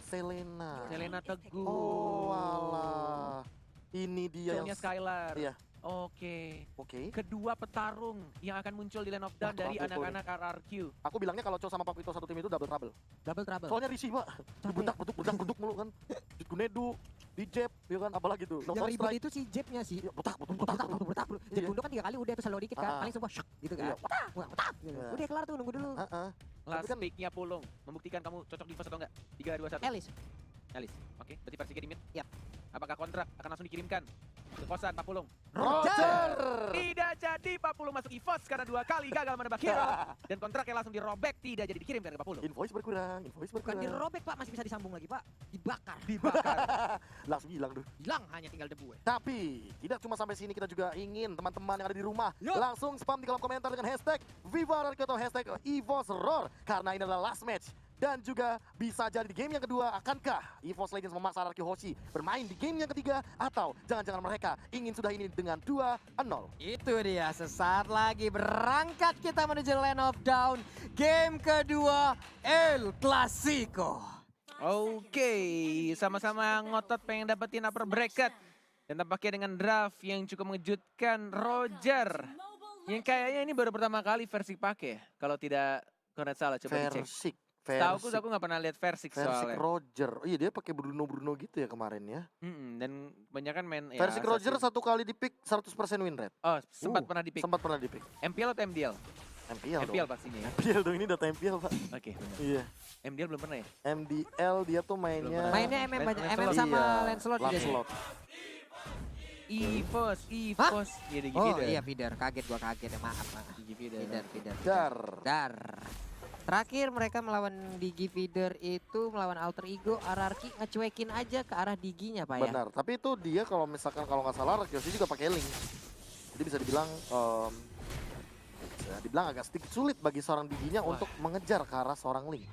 Selena. Selena Teguh. Oh alah. Ini dia Chow-nya yang Skylar. Iya. Oke. Oke. Kedua petarung yang akan muncul di Lane of Wah, Dawn dari trouble anak-anak RRQ. Aku bilangnya kalau Cho sama Papito satu tim itu double trouble. Double trouble. Soalnya risih, Pak. Berdak-beduk mulu kan. Di Gunedu, di Jeb, ya kan apalagi tuh. Yang Knockdown ribet strike. itu si Jebnya sih. Ya, betak. Jeb Iya. Gundo kan 3 kali udah tuh slow dikit kan, Ah. paling semua syuk gitu Iya, kan. Petak. Gitu. Iya. Udah kelar tuh, nunggu dulu. Heeh. Last kan- pick-nya Pulung. Membuktikan kamu cocok di first atau enggak. 3, 2, 1. Elis, Alice. Oke, berarti versi di mid. Yap. Apakah kontrak akan langsung dikirimkan ke kosan Pak Pulung? Roger. Tidak jadi Pak Pulung masuk EVOS karena 2 kali gagal menebak hero. Dan kontraknya langsung dirobek, tidak jadi dikirimkan ke Pak Pulung. Invoice berkurang. bukan dirobek Pak, masih bisa disambung lagi Pak. Dibakar. Dibakar. Langsung hilang tuh. Hilang, hanya tinggal debu ya. Tapi tidak cuma sampai sini, kita juga ingin teman-teman yang ada di rumah Yup. langsung spam di kolom komentar dengan hashtag Viva Araki atau hashtag EVOS Roar karena ini adalah last match. Dan juga bisa jadi di game yang kedua, akankah EVOS Legends memaksa Araki Hoshi bermain di game yang ketiga atau jangan-jangan mereka ingin sudah ini dengan 2-0. Itu dia, sesaat lagi berangkat kita menuju Land of Dawn. Game kedua, El Clasico. Oke, sama-sama ngotot pengen dapetin upper bracket. Dan tampaknya dengan draft yang cukup mengejutkan, Roger. Yang kayaknya ini baru pertama kali versi pakai. Kalau tidak Konet salah, coba dicek. Versik. Setahu aku nggak pernah lihat Versik Versik soalnya. Roger. Iya dia pakai Bruno gitu ya kemarin ya. Dan kebanyakan main ya, Versik Roger assassin. satu kali di pick 100% win rate. Oh, sempat pernah di pick. Sempat pernah di pick. MPL atau MDL? MPL dong. MPL pastinya ya. MPL dong, ini data MPL Pak. Oke, benar. Iya. MDL belum pernah ya? MDL dia tuh mainnya... Mainnya MM banyak, MM Lancelot. sama Iya, Lancelot juga sih. Lancelot. EVOS. Iya, Digi Oh Feeder. iya feeder, kaget gua kaget ya, maaf. Digi Feeder. Feeder. Dar. Terakhir mereka melawan Digi Feeder itu melawan Alter Ego, Ararki ngecuekin aja ke arah Diginya Pak ya. Benar, tapi itu dia kalau misalkan kalau nggak salah Kyoshi juga pakai link. Jadi bisa dibilang agak sedikit sulit bagi seorang Diginya untuk mengejar ke arah seorang link.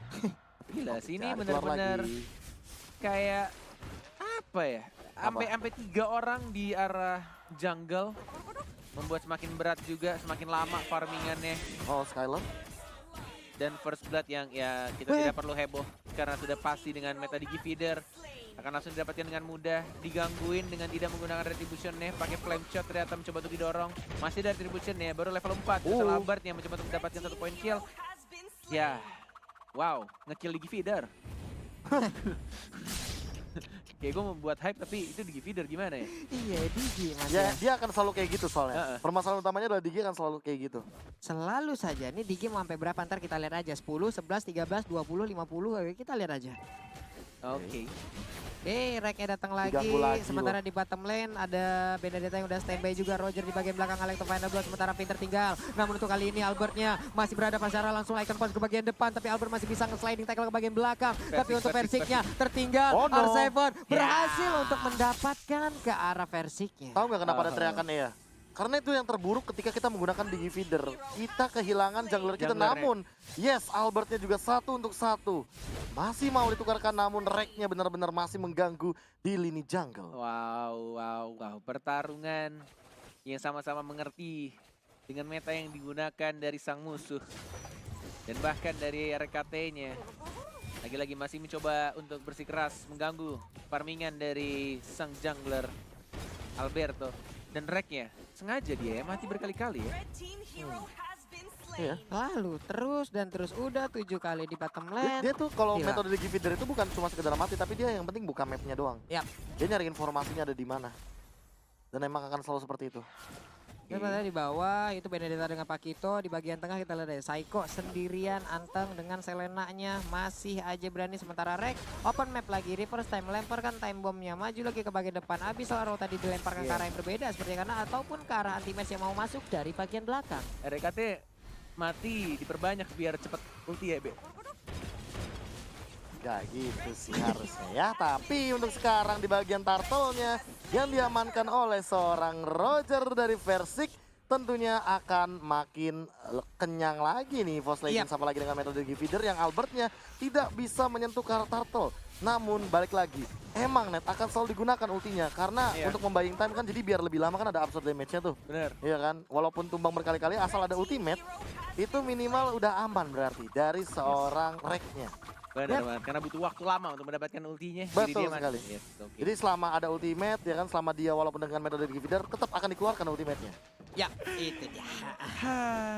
Gila, sini Keluar benar-benar lagi. kayak apa ya? Sampai 3 orang di arah jungle membuat semakin berat juga, semakin lama farmingannya. Oh, Skylar. Dan first blood yang ya kita tidak perlu heboh karena sudah pasti dengan meta Digi Feeder akan langsung didapatkan dengan mudah, digangguin dengan tidak menggunakan retribution-nya, pakai flame shot ternyata mencoba untuk didorong, masih dari retribution-nya, baru level 4, setelah Albert yang mencoba untuk mendapatkan 1 point kill. Ya, wow, nge-kill Digi Feeder. Kayak gue membuat hype tapi itu Digi Feeder gimana ya? Iya Digi Mas Ya, ya. dia akan selalu kayak gitu soalnya. Permasalahan utamanya adalah Digi akan selalu kayak gitu. Selalu saja, ini Digi mau sampai berapa ntar kita lihat aja, 10, 11, 13, 20, 50, kita lihat aja. Oke. Reknya datang lagi, Diganggu lagi sementara di bottom lane ada Benedetta yang udah standby juga, Roger di bagian belakang Alex to final 2, sementara Pinter tinggal. Namun untuk kali ini Albertnya masih berada secara langsung icon point ke bagian depan, tapi Albert masih bisa nge-sliding tackle ke bagian belakang. Tapi untuk Versiknya tertinggal, Oh, no. R7 berhasil untuk mendapatkan ke arah Versiknya. Tahu nggak kenapa ada teriakan ya? Karena itu yang terburuk ketika kita menggunakan Digi Feeder. Kita kehilangan jungler kita, Junglernya. namun yes, Albertnya juga 1 untuk 1. Masih mau ditukarkan, namun Reknya benar-benar masih mengganggu di lini jungle. Wow. Pertarungan yang sama-sama mengerti dengan meta yang digunakan dari sang musuh. Dan bahkan dari RKT-nya. Lagi-lagi masih mencoba untuk bersikeras mengganggu farmingan dari sang jungler Alberto. Dan Reknya sengaja dia ya, mati berkali-kali ya. Iya. Lalu terus udah 7 kali di bottom Dia lane. tuh kalau Gila. metode Digi Feeder itu bukan cuma sekedar mati, tapi dia yang penting buka mapnya doang. Yap. Dia nyari informasinya ada di mana. Dan emang akan selalu seperti itu. Sebenarnya di bawah itu Benedetta dengan Pakito, di bagian tengah kita lihat ada Saiko sendirian, Anteng dengan Selenanya masih aja berani, sementara Rek open map lagi, reverse time lemparkan time bombnya, maju lagi ke bagian depan, habis Laro tadi dilemparkan ke arah yang berbeda seperti karena ataupun ke arah anti-match yang mau masuk dari bagian belakang. RKT mati diperbanyak biar cepet ulti ya, Be. Gak gitu sih harusnya ya. Tapi untuk sekarang di bagian turtle-nya yang diamankan oleh seorang Roger dari Versik, tentunya akan makin kenyang lagi nih EVOS Legends, apalagi dengan metode Digi Feeder yang Albertnya tidak bisa menyentuh ke arah turtle. Namun balik lagi, emang net akan selalu digunakan ultinya karena untuk membaying time kan, jadi biar lebih lama kan ada absorb damage-nya tuh. Bener. Iya kan, walaupun tumbang berkali-kali asal ada ultimate, itu minimal udah aman berarti dari seorang Reknya. Benar banget, karena butuh waktu lama untuk mendapatkan ultinya. Betul Jadi dia sekali. mati. Yes, oke. Jadi selama ada ultimate, ya kan, selama dia walaupun dengan metode Digi Feeder, tetap akan dikeluarkan ultimate-nya. Ya, itu dia.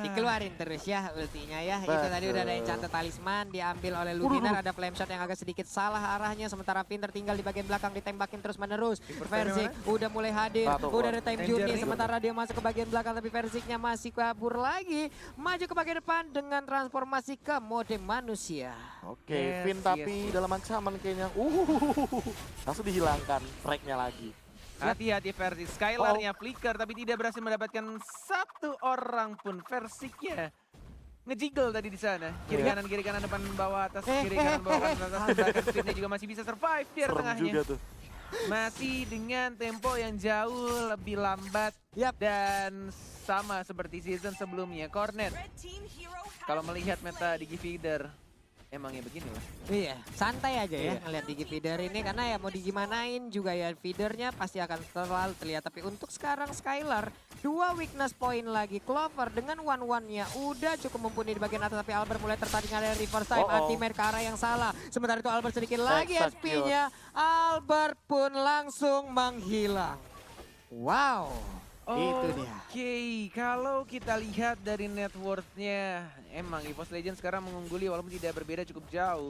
Dikeluarin terus ya ultinya ya. Itu Betul. tadi udah ada enchant talisman diambil oleh Luminar, ada flame shot yang agak sedikit salah arahnya, sementara Pinter tinggal di bagian belakang ditembakin terus menerus. Versik udah mulai hadir, Nah, tuh, udah ada time journey, Journey. sementara dia masuk ke bagian belakang tapi Versiknya masih kabur lagi, maju ke bagian depan dengan transformasi ke mode manusia. Oke, Yes, Vin tapi dalam ancaman kayaknya. Langsung dihilangkan tracknya lagi. Hati-hati versi Skylar-nya flicker tapi tidak berhasil mendapatkan satu orang pun. Versiknya ngejiggle tadi di sana. Kiri kanan depan bawah atas, kiri kanan bawah atas. Bahkan Sydney juga masih bisa survive di Serem tengahnya. juga tuh. Masih dengan tempo yang jauh lebih lambat dan sama seperti season sebelumnya. Cornet, kalau melihat meta Digi Feeder, emangnya begini lah. Iya, santai aja ya ngeliat Digi Feeder ini karena ya mau digimanain juga ya feedernya pasti akan terlalu terlihat. Tapi untuk sekarang Skylar 2 weakness point lagi, Clover dengan one-one-nya udah cukup mumpuni di bagian atas, tapi Albert mulai tertarik ada reverse time anti-mare ke arah yang salah. Sementara itu Albert sedikit lagi SP-nya, Albert pun langsung menghilang. Wow. Itu dia. Oke, kalau kita lihat dari net worth-nya, emang EVOS Legends sekarang mengungguli walaupun tidak berbeda cukup jauh.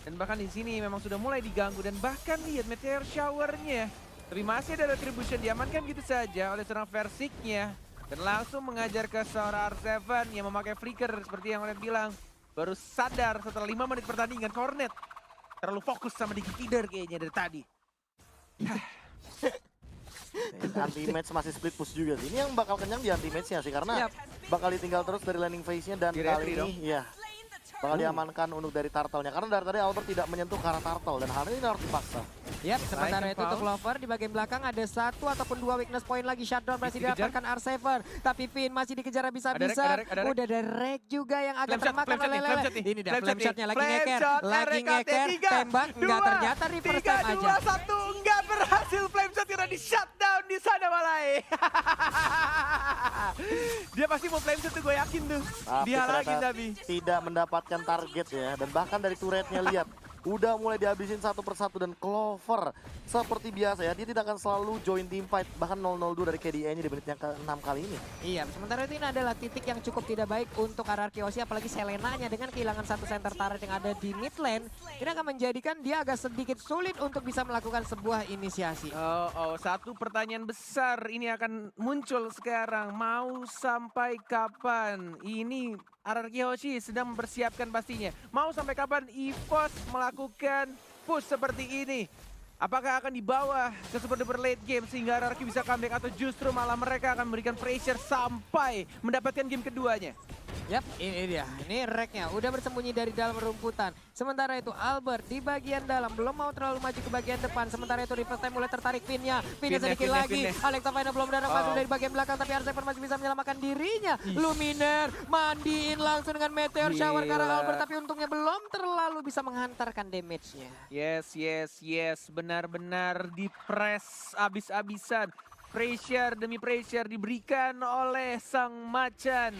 Dan bahkan di sini memang sudah mulai diganggu dan bahkan lihat meteor shower-nya. Tapi masih ada retribution diamankan gitu saja oleh seorang Versiknya. Dan langsung mengajar ke seorang R7 yang memakai flicker seperti yang kalian bilang. Baru sadar setelah 5 menit pertandingan, Cornet terlalu fokus sama Digi Feeder kayaknya dari tadi. Anti-match masih split push juga sih. Ini yang bakal kenyang di anti-matchnya sih, karena bakal ditinggal terus dari landing phase-nya dan kali ini ya bakal diamankan untuk dari turtle-nya. Karena dari tadi Albert tidak menyentuh ke arah turtle dan hal ini harus dipaksa. Yap, sementara itu untuk Clover di bagian belakang ada 1 ataupun 2 weakness point lagi. Shutdown masih didapatkan R7, tapi Finn masih dikejar habis-habisan. Udah ada Rek juga yang agak termakan oleh Lele. Ini dah flame shotnya lagi ngeker, tembak, enggak ternyata reverse time aja. 3, 2, 1, enggak berhasil flame shot karena di shutdown di sana Malai. Dia pasti mau flame shot tuh, gue yakin tuh. Dihalangin tapi tidak mendapatkan target ya, dan bahkan dari turretnya lihat udah mulai dihabisin satu persatu. Dan Clover seperti biasa ya, dia tidak akan selalu join team fight, bahkan 0-0-2 dari KDA-nya di menit yang ke-6 kali ini. Iya, sementara itu ini adalah titik yang cukup tidak baik untuk RRQ Osi, apalagi Selena-nya dengan kehilangan satu center turret yang ada di mid lane. Ini akan menjadikan dia agak sedikit sulit untuk bisa melakukan sebuah inisiasi. Satu pertanyaan besar ini akan muncul sekarang. Mau sampai kapan ini RRQ Hoshi sedang mempersiapkan pastinya. Mau sampai kapan EVOS melakukan push seperti ini? Apakah akan dibawa ke super duper late game sehingga RRQ bisa comeback, atau justru malah mereka akan memberikan pressure sampai mendapatkan game keduanya? Yap, ini dia. Ini Reknya udah bersembunyi dari dalam rumputan. Sementara itu Albert di bagian dalam belum mau terlalu maju ke bagian depan. Sementara itu reverse time mulai tertarik Finnya sedikit lagi. Alexa Fina belum datang masuk dari bagian belakang, tapi R7 masih bisa menyelamatkan dirinya. Luminer mandiin langsung dengan meteor shower ke arah Albert, tapi untungnya belum terlalu bisa menghantarkan damage-nya. Yes. Benar-benar di-press abis-abisan. Pressure demi pressure diberikan oleh sang macan.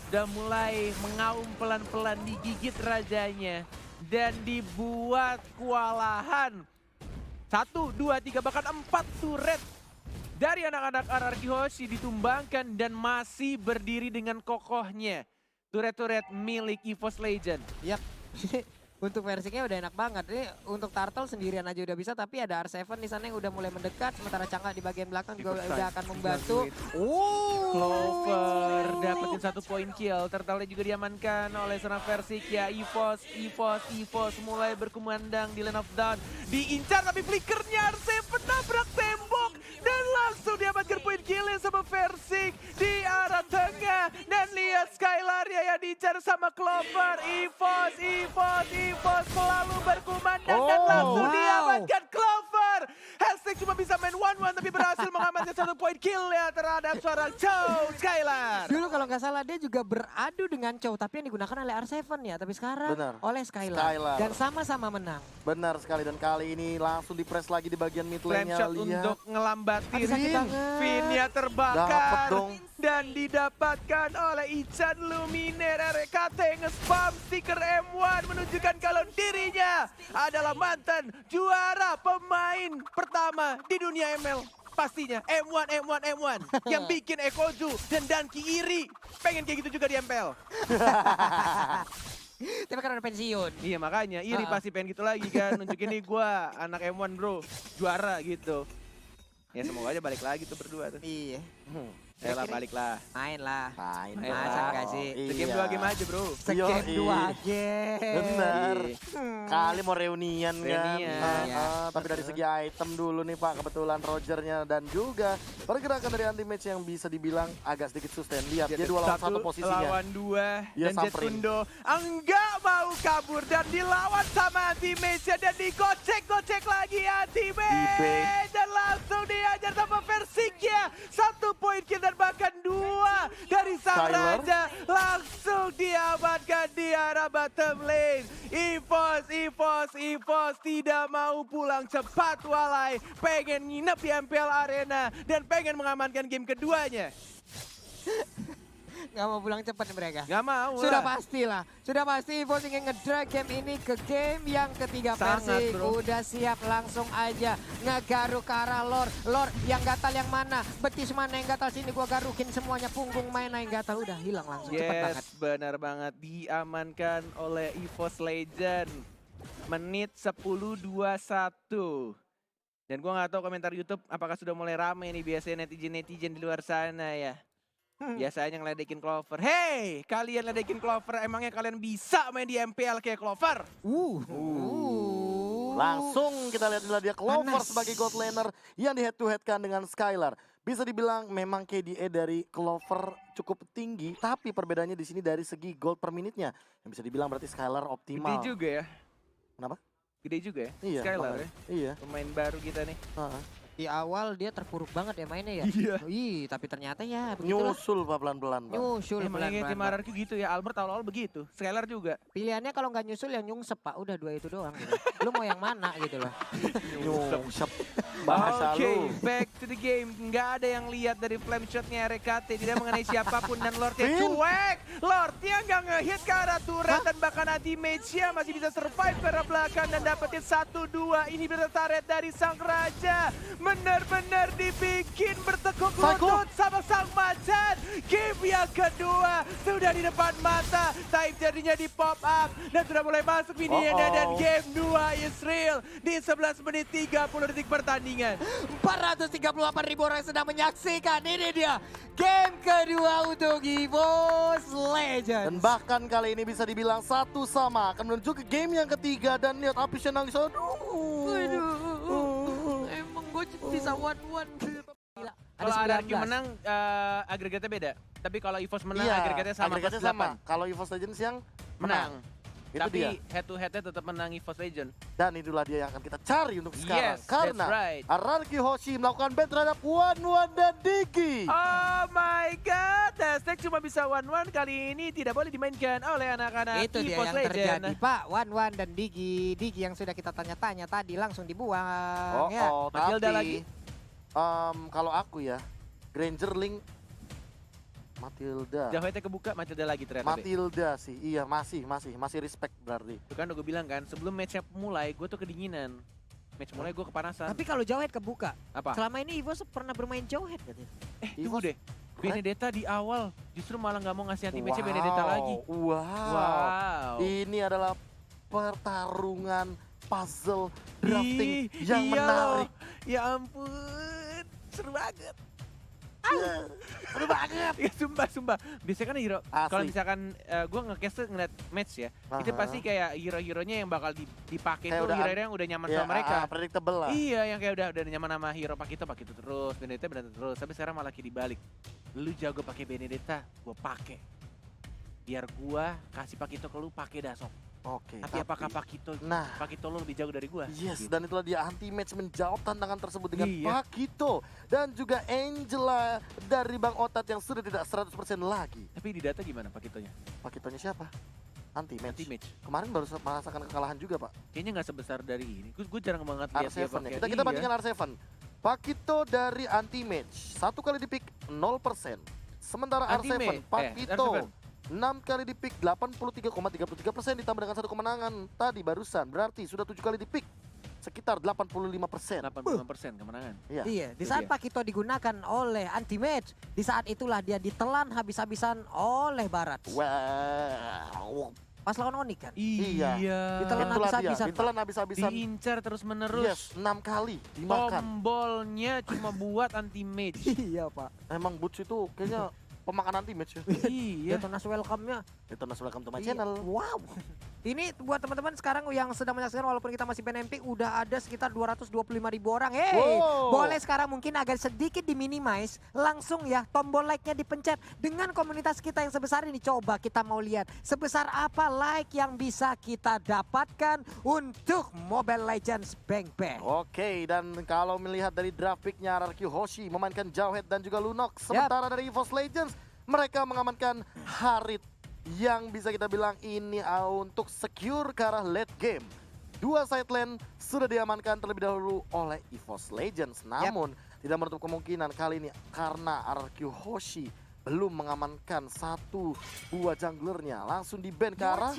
Sudah mulai mengaum pelan-pelan, digigit rajanya. Dan dibuat kewalahan. 1, 2, 3, bahkan 4 turret dari anak-anak RRQ Hoshi ditumbangkan dan masih berdiri dengan kokohnya. Turret-turret milik EVOS Legend. Yap. Untuk versinya udah enak banget. Ini untuk Turtle sendirian aja udah bisa, tapi ada R7 di sana yang udah mulai mendekat. Sementara Cangga di bagian belakang juga udah akan membantu. Clover dapetin 1 point kill. Turtle juga diamankan oleh seorang Versik ya. EVOS mulai berkumandang di Land of Dawn. Diincar tapi flickernya R7 nabrak tembok. Dan langsung diamankan point killnya sama Versik di arah tengah. Dan lihat Skylar-nya yang diincar sama Clover. EVOS selalu berkumandang dan langsung diamankan Clover. Hashtag cuma bisa main 1-1 tapi berhasil mengamankan 1 point kill ya terhadap seorang Chow Skylar. Dulu kalau nggak salah dia juga beradu dengan Chow, tapi yang digunakan oleh R7 ya. Tapi sekarang oleh Skylar. Dan sama-sama menang. Benar sekali, dan kali ini langsung di-press lagi di bagian mid lane-nya. Flame shot untuk ngelambatin Finnya terbakar. Dapet dong. Dan didapatkan oleh Ichan Luminer. RKT nge-spam stiker M1 menunjukkan kalau dirinya adalah mantan juara pemain pertama di dunia ML. Pastinya M1 yang bikin Ekoju dan Danki iri. Pengen kayak gitu juga di MPL. Tapi karena pensiun. Iya makanya iri pasti pengen gitu lagi kan. Nunjukin nih gue anak M1 bro, juara gitu. Ya semoga aja balik lagi tuh berdua tuh. Iya. Ayolah balik lah. Main lah. Masa nggak sih? Game 2 game aja bro. Game 2 game. Bener. Kali mau reunian kan. Reunian, Tapi dari segi item dulu nih Pak, kebetulan Rogernya dan juga pergerakan dari anti-match yang bisa dibilang agak sedikit sustain. Lihat dia 2 lawan 1 posisinya. Lawan 2 Dia dan samperin. Jetundo enggak mau kabur dan dilawan sama anti-match dan digocek-gocek lagi anti-match. Dan langsung diajar sama Versiknya. 1 poin kill dan bahkan 2 dari sang raja. Langsung diamankan di arah bottom lane. EVOS tidak mau pulang cepat walai. Pengen nginep di MPL Arena dan pengen mengamankan game keduanya. Nggak mau pulang cepat mereka. Nggak mau Sudah lah. pastilah. Sudah pasti EVOS ingin nge-drag game ini ke game yang ketiga. Sangat, Persik bro. udah siap langsung aja ngegaruk ke arah Lord. Lord yang gatal yang mana? Betis mana yang gatal? Sini gua garukin semuanya. Punggung mana yang gatal? Udah hilang langsung. Cepet banget. Yes, benar banget. Diamankan oleh EVOS Legend. Menit 10:21. Dan gua nggak tahu komentar YouTube apakah sudah mulai rame nih biasanya netizen-netizen di luar sana ya. Biasanya ngeledekin Clover. Hey, kalian ledekin Clover, emangnya kalian bisa main di MPL kayak Clover? Langsung kita lihat adalah dia Clover Panas. sebagai gold laner yang di head to head kan dengan Skylar. Bisa dibilang memang KDA dari Clover cukup tinggi, tapi perbedaannya di sini dari segi gold per menitnya. Yang bisa dibilang berarti Skylar Gede optimal. juga ya. Kenapa? Gede juga ya. Iya, Skylar makanya. ya. Iya. Pemain baru kita nih. Heeh. Di awal dia terpuruk banget ya mainnya ya. Iya. Ih, tapi ternyata ya begitulah. Nyusul Pak pelan-pelan, Pak. Nyusul Emangnya tim pelan-pelan. RRQ gitu ya. Albert awal-awal begitu. Skylar juga. Pilihannya kalau nggak nyusul yang nyungsep Pak, udah 2 itu doang gitu. Lu mau yang mana gitu loh. Nyungsep. Bahasa Oke, lu. back to the game. Nggak ada yang lihat dari flame shotnya RKT. Tidak mengenai siapapun dan Lordnya Vin. cuek. Lordnya nggak ngehit ke arah turret dan bahkan anti-mage-nya masih bisa survive ke arah belakang dan dapetin 1-2 inhibitor turret dari sang raja. Benar-benar dibikin bertekuk Psycho. lutut sama sang macan. Game yang kedua sudah di depan mata. Time jadinya di pop up dan sudah mulai masuk mininya dan game 2 is real di 11 menit 30 detik pertandingan. 438.000 orang sedang menyaksikan. Ini dia game kedua untuk EVOS Legends. Dan bahkan kali ini bisa dibilang satu sama akan menuju ke game yang ketiga dan lihat Apisnya nangis. Emang gue bisa one-one. Gila. Kalau Ada RRQ 19. menang agregatnya beda. Tapi kalau EVOS menang Iya, agregatnya sama agregatnya plus sama. 8. Kalau EVOS Legends yang Menang. Itu Tapi dia. head to headnya tetap menang EVOS Legend. Dan itulah dia yang akan kita cari untuk sekarang. Yes, Karena that's right. Ararki Hoshi melakukan ban terhadap Wan dan Diki. Oh my god, Aztec cuma bisa 1-1 kali ini tidak boleh dimainkan oleh anak-anak Itu dia EVOS yang Legend. terjadi Pak. Wan dan Digi. Digi yang sudah kita tanya-tanya tadi langsung dibuang. Ya. Matilda tapi lagi? kalau aku ya, Granger Link Matilda. Jahwetnya kebuka, Matilda lagi ternyata. Be. Matilda sih, iya masih respect berarti. Itu kan udah gue bilang kan, sebelum matchnya mulai, gue tuh kedinginan. Match mulai gue kepanasan. Tapi kalau Jawhead kebuka, Apa? selama ini EVOS pernah bermain Jawhead katanya. Tunggu deh. Benedetta di awal justru malah nggak mau ngasih anti match Wow. Benedetta lagi. Wow. Ini adalah pertarungan puzzle drafting yang iya menarik. loh. Ya ampun, seru banget. Seru banget. Ya sumpah. Biasanya kan hero, Asli. kalau misalkan gue nge-cast tuh ngeliat match ya, itu Aha. pasti kayak hero-heronya yang bakal dipakai Kayak tuh udah hero-hero yang udah nyaman Ya, sama mereka. predictable lah. Iya, yang kayak udah nyaman sama hero Pakito terus, Benedetta terus. Tapi sekarang malah kayak dibalik. Lu jago pakai Benedetta, gue pakai. Biar gua kasih Pakito ke lu pakai Dasok. Oke. Tapi apakah Pakito lu lebih jago dari gua? Yes, Gitu. dan itulah dia anti match menjawab tantangan tersebut dengan Iya. Pakito dan juga Angela dari Bang Otat yang sudah tidak 100% lagi. Tapi di data gimana Pakitonya? Pakitonya siapa? Anti match. Anti match. Kemarin baru merasakan kekalahan juga, Pak. Kayaknya nggak sebesar dari ini. Gue jarang banget lihat dia R7 pakai. ya. Kita bandingkan R7. Pakito dari anti match 1 kali di pick 0%. Sementara R7 Anti-match. Pakito R7. 6 kali di pick 83,33% ditambah dengan 1 kemenangan tadi barusan. Berarti sudah 7 kali di pick sekitar 85%. 85% kemenangan. Iya, di Itu saat dia. Pakito digunakan oleh anti-match, di saat itulah dia ditelan habis-habisan oleh Barat. Wow. Pas lawan Onyx kan? Iya. Ditelan Itulah dia, habis-habisan, Pak. ditelan habis-habisan. Diincar terus menerus. Yes, 6 kali dimakan. Tombolnya cuma buat anti mage. Iya Pak. Emang Boots itu kayaknya pemakan anti match ya. Iya. Detonas welcome-nya. Detonas welcome to my Iya. channel. Wow. Ini buat teman-teman sekarang yang sedang menyaksikan walaupun kita masih PNMP udah ada sekitar 225.000 orang. Hey, Wow. boleh sekarang mungkin agak sedikit diminimize. Langsung ya tombol like-nya dipencet. Dengan komunitas kita yang sebesar ini coba kita mau lihat sebesar apa like yang bisa kita dapatkan untuk Mobile Legends Bang Bang. Oke, dan kalau melihat dari draft pick-nya RRQ Hoshi memainkan Jawhead dan juga Lunox. Sementara dari EVOS Legends mereka mengamankan Harit yang bisa kita bilang ini untuk secure ke arah late game. 2 side lane sudah diamankan terlebih dahulu oleh EVOS Legends. Namun tidak menutup kemungkinan kali ini karena RRQ Hoshi belum mengamankan 1 buah junglernya. Langsung di-ban ke arah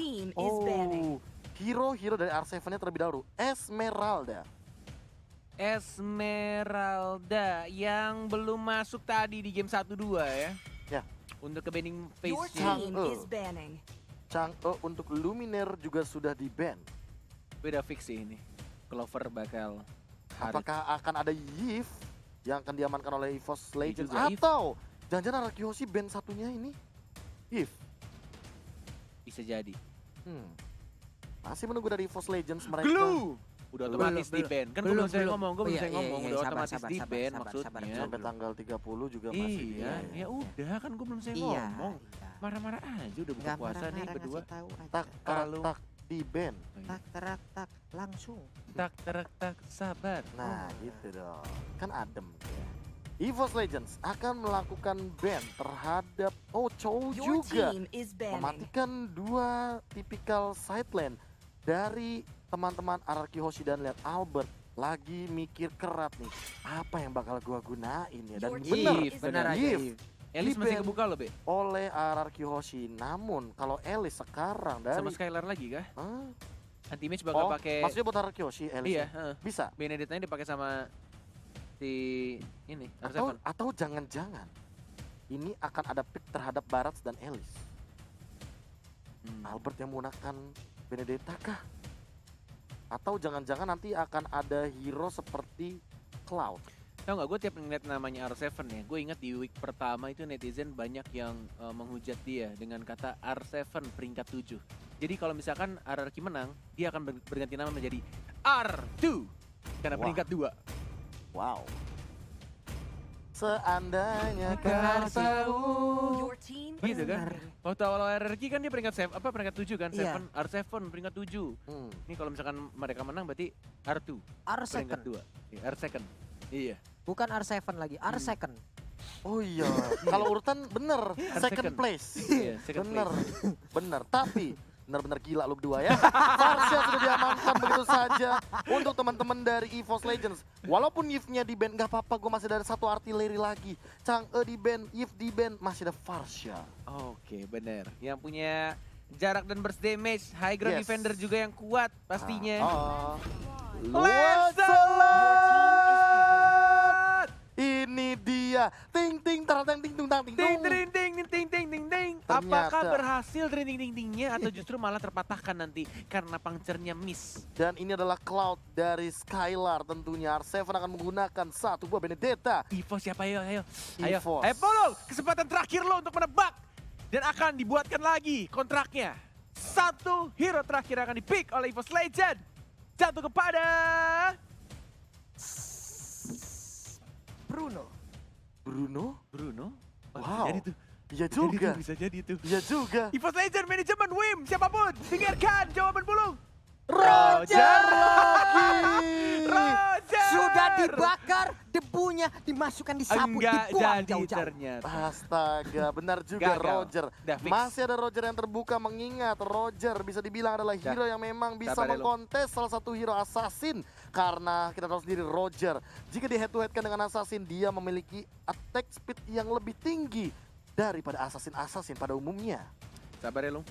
hero dari R7-nya terlebih dahulu. Esmeralda. Esmeralda yang belum masuk tadi di game 1-2 ya. Ya. Untuk ke banning Your phase team Chang'e. is banning. Chang'e untuk Luminaire juga sudah di-ban. beda fix sih ini. Clover bakal Harit. Apakah akan ada Yves yang akan diamankan oleh EVOS Legends juga Yves. atau Jangan-jangan Arkihoshi band satunya ini If. Bisa jadi. Masih menunggu dari EVOS Legends mereka. Glue! Udah otomatis di Belum. ban. Kan gue belum saya ngomong, gue belum Iya, saya iya, ngomong. iya, Udah sabar, otomatis sabar, di sabar, ban sabar, maksudnya. sabar. Sampai tanggal 30 juga masih di Iya, ya udah kan gue belum saya Iya. ngomong. Marah-marah aja udah buka Nggak puasa nih marah-marah, Tak berdua. ngasih tahu aja. tak Kalau- tak di band. Tak terak tak langsung. Tak terak tak sabar. Nah gitu dong. Kan adem ya. EVOS Legends akan melakukan ban terhadap Chow Your juga. team is banning. Mematikan 2 tipikal side lane dari teman-teman Arkihoshi dan Liat Albert. Lagi mikir kerat nih, apa yang bakal gua gunain ya. Dan Your bener, team If, is benar aja. banning. If Elis Di masih ban. kebuka loh, Be. oleh Arkihoshi. Namun kalau Elis sekarang dari Sama Skylar lagi kah? Hah? Anti-match bakal Oh, pakai. maksudnya buat Arkihoshi Elis Iya, ya? Bisa. Benedetta dipakai sama si ini, Atau, R7. atau jangan-jangan ini akan ada pick terhadap Barats dan Elis. Albert yang menggunakan Benedetta kah? Atau jangan-jangan nanti akan ada hero seperti Cloud. Tahu nggak, gue tiap ngeliat namanya R7 ya, gue ingat di week pertama itu netizen banyak yang menghujat dia dengan kata R7 peringkat 7. Jadi kalau misalkan RRQ menang, dia akan berganti nama menjadi R2 karena Wah. peringkat 2. Wow. Seandainya kau Benar sih. tahu. Your team Gitu is kan? banning. Waktu awal RRQ kan dia peringkat peringkat 7 kan, Iya. R7 peringkat 7. Hmm. Ini kalau misalkan mereka menang berarti R2 R peringkat second. 2. Iya, R second. Iya. Bukan R7 lagi, R second. Oh iya, kalau urutan bener, second second. place. Iya, second Bener, place. bener. Tapi bener-bener gila lu berdua ya. Farsha sudah diamankan begitu saja untuk teman-teman dari EVOS Legends. Walaupun Yves-nya di ban nggak apa-apa, gue masih ada 1 artileri lagi. Chang'e di ban, Yves di ban, masih ada Farsha. Oke, bener. Yang punya jarak dan burst damage, high ground Yes. defender juga yang kuat pastinya. Let's Ini dia, ting ting tarang ting tung tang ting Ting tung. ting ting ting ting ting ting ting. Ternyata. Apakah berhasil ting ting ting tingnya atau justru malah terpatahkan nanti karena puncture-nya miss? Dan ini adalah Cloud dari Skylar tentunya. R7 akan menggunakan 1 buah Benedetta. Evo siapa, ayo. Ayo, EVOS. ayo Polo, kesempatan terakhir lo untuk menebak. Dan akan dibuatkan lagi kontraknya. 1 hero terakhir akan di-pick oleh EVOS Legend. Jatuh kepada... Bruno. Bruno? Bruno? Oh, Wow. Jadi tuh. Iya juga. Bisa jadi tuh. Iya juga. EVOS Legend, manajemen, Wim, siapapun. Dengarkan jawaban Bulung. Roger lagi. Roger! Sudah dibakar, debunya dimasukkan di sapu, Enggak dibuang jadi jauh-jauh. ternyata. Astaga, benar juga Gagal. Roger. Udah fix. Masih ada Roger yang terbuka, mengingat Roger bisa dibilang adalah hero yang memang bisa Sabar ya, lu. mengkontes salah satu hero assassin. Karena kita tahu sendiri Roger, jika di head to headkan dengan assassin, dia memiliki attack speed yang lebih tinggi daripada assassin-assassin pada umumnya. Sabar ya, Lung.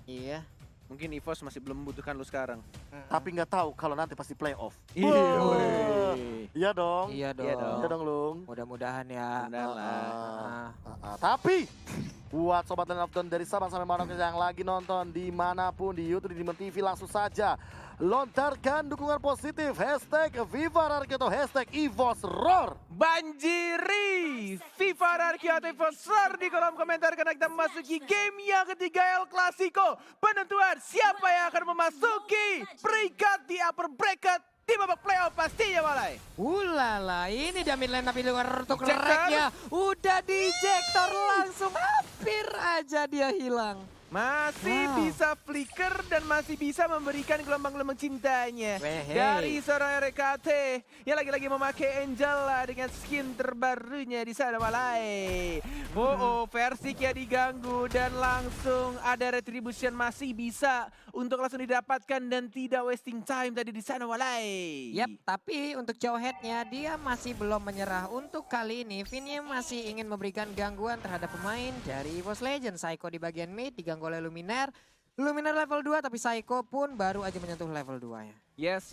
Iya. Mungkin EVOS masih belum membutuhkan lu sekarang. Tapi nggak tahu kalau nanti pasti playoff. Iya, Wah. weh. Iya dong. Iya dong. Iya dong. Iya dong, Lung. Mudah-mudahan ya. Benar lah. Tapi buat Sobat Land of Dawn dari Sabang sampai Merauke yang lagi nonton dimanapun di YouTube, di Demon TV, langsung saja lontarkan dukungan positif hashtag Viva Rarki atau hashtag EVOS Roar. Banjiri FIFA Rarki atau EVOS Roar di kolom komentar karena kita memasuki game yang ketiga El Clasico. Penentuan siapa yang akan memasuki peringkat di upper bracket di babak playoff pastinya Malai. Ulala, ini dia mid lane tapi luar untuk Ejector. reknya. Udah dijektor langsung, hampir aja dia hilang. Masih Wow. bisa flicker dan masih bisa memberikan gelombang-gelombang cintanya Wehe. dari seorang RKT yang lagi-lagi memakai Angela dengan skin terbarunya di sana Malai. Versi Kia diganggu dan langsung ada retribution masih bisa untuk langsung didapatkan dan tidak wasting time tadi di sana Malai. Yap, tapi untuk jauh headnya dia masih belum menyerah. Untuk kali ini Vinny masih ingin memberikan gangguan terhadap pemain dari EVOS Legends. Psycho di bagian mid diganggu oleh Luminaire. Luminaire level 2 tapi Psycho pun baru aja menyentuh level 2 ya. Yes,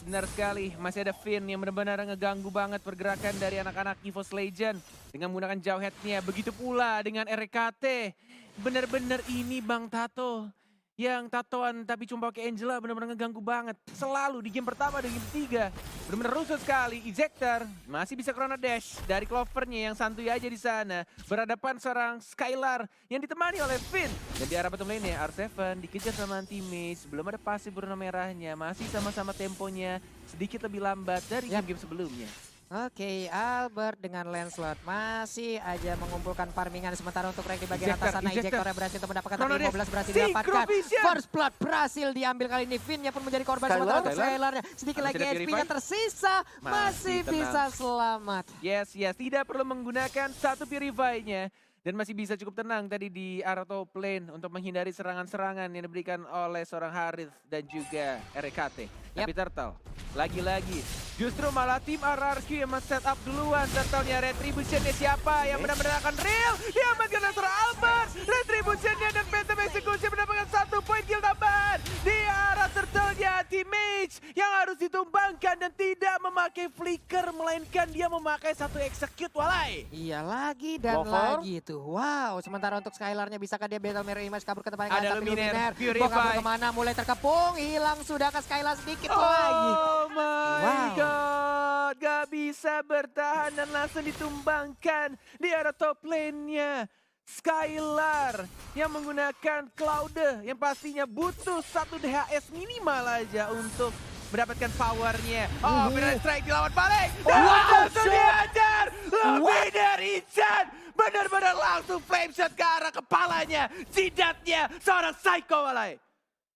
benar sekali. Masih ada Finn yang benar-benar ngeganggu banget pergerakan dari anak-anak EVOS Legend dengan menggunakan jauh headnya. Begitu pula dengan RKT. Benar-benar ini Bang Tato yang tatoan tapi cuma pakai Angela benar-benar ngeganggu banget. Selalu di game pertama dan game ketiga. Benar-benar rusuh sekali. Ejector masih bisa Chrono Dash dari Clovernya yang santuy aja di sana. Berhadapan seorang Skylar yang ditemani oleh Finn. Dan di arah bottom lane R7 dikejar sama anti-mage. Belum ada pasif berwarna merahnya. Masih sama-sama temponya sedikit lebih lambat dari game-game sebelumnya. Oke, Albert dengan Lancelot masih aja mengumpulkan farmingan, sementara untuk rank di bagian Ejector, atas sana ejector. Ejector berhasil untuk mendapatkan Chrono tapi Dash. 15 berhasil didapatkan. Synchrovision. First blood berhasil diambil kali ini, Finn-nya pun menjadi korban Skylar. sementara untuk Skylar. Skylar-nya sedikit Masih lagi ada HP-nya Purify. tersisa, masih Masih tenang. bisa selamat. Yes, tidak perlu menggunakan satu Purify-nya. Dan masih bisa cukup tenang tadi di arah top lane untuk menghindari serangan-serangan yang diberikan oleh seorang Harith dan juga RKT. Tapi Turtle, lagi-lagi justru malah tim RRQ yang men-setup duluan. Turtle-nya Retribution-nya siapa yang benar-benar akan real? Diamankan oleh seorang Albert. Retribution-nya dan Phantom Execution mendapatkan 1 poin kill tambahan. Di arah Turtle-nya Anti-Mage yang harus ditumbangkan dan tidak memakai flicker. Melainkan dia memakai satu execute walai. Iya lagi dan Lover. lagi itu. Wow, sementara untuk Skylar-nya bisakah dia Battle Mirror Image kabur ke tempat yang Ada lain, tapi Luminaire, Luminaire Purify. mau kabur kemana, mulai terkepung, hilang sudah ke Skylar sedikit lagi. Oh my Wow. god, gak bisa bertahan dan langsung ditumbangkan di arah top lane-nya. Skylar yang menggunakan Cloud yang pastinya butuh 1 DHS minimal aja untuk mendapatkan powernya. Oh, benar strike dilawan balik. Dan langsung dihajar. Lebih dari Chan. Benar-benar langsung flame shot ke arah kepalanya. Jidatnya seorang psycho walai.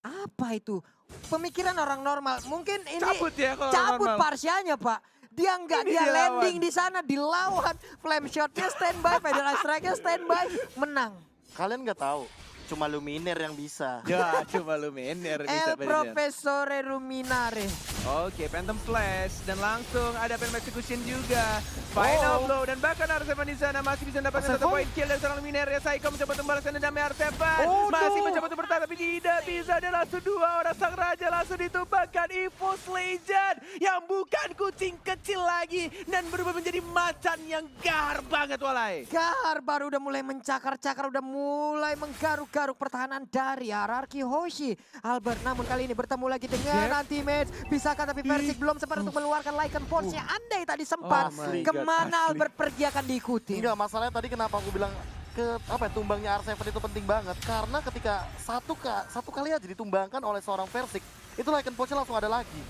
Apa itu? Pemikiran orang normal. Mungkin ini Cabut ya kalau cabut normal. parsianya, Pak. Dia enggak, Ini dia dilawan. landing di sana, dilawan. Flame shotnya standby, Federal Strike-nya standby, menang. Kalian nggak tahu, cuma Luminaire yang bisa. Ya, cuma Luminaire bisa El Profesore Luminare. Oke, Phantom Flash dan langsung ada Phantom Execution juga. Final blow dan bahkan R7 di sana masih bisa mendapatkan 1 poin kill dari seorang Luminaire. Saiko mencoba untuk membalaskan dendamnya R7. Masih mencoba untuk bertahan tapi tidak bisa. Dan langsung 2 orang sang raja langsung ditumbangkan. EVOS Legend yang bukan kucing kecil lagi dan berubah menjadi macan yang gahar banget walai. Gar baru udah mulai mencakar-cakar, udah mulai menggaruk-garuk pertahanan dari RRQ Hoshi. Albert namun kali ini bertemu lagi dengan Anti-Mage. Bisakah tapi Persik belum sempat untuk mengeluarkan Lycan Force-nya. Andai tadi sempat, Oh my God, kemana asli. Albert pergi akan diikuti. Enggak, masalahnya tadi kenapa aku bilang tumbangnya R7 itu penting banget. Karena ketika satu kali aja ditumbangkan oleh seorang Persik, itu Lycan Punch-nya langsung ada lagi.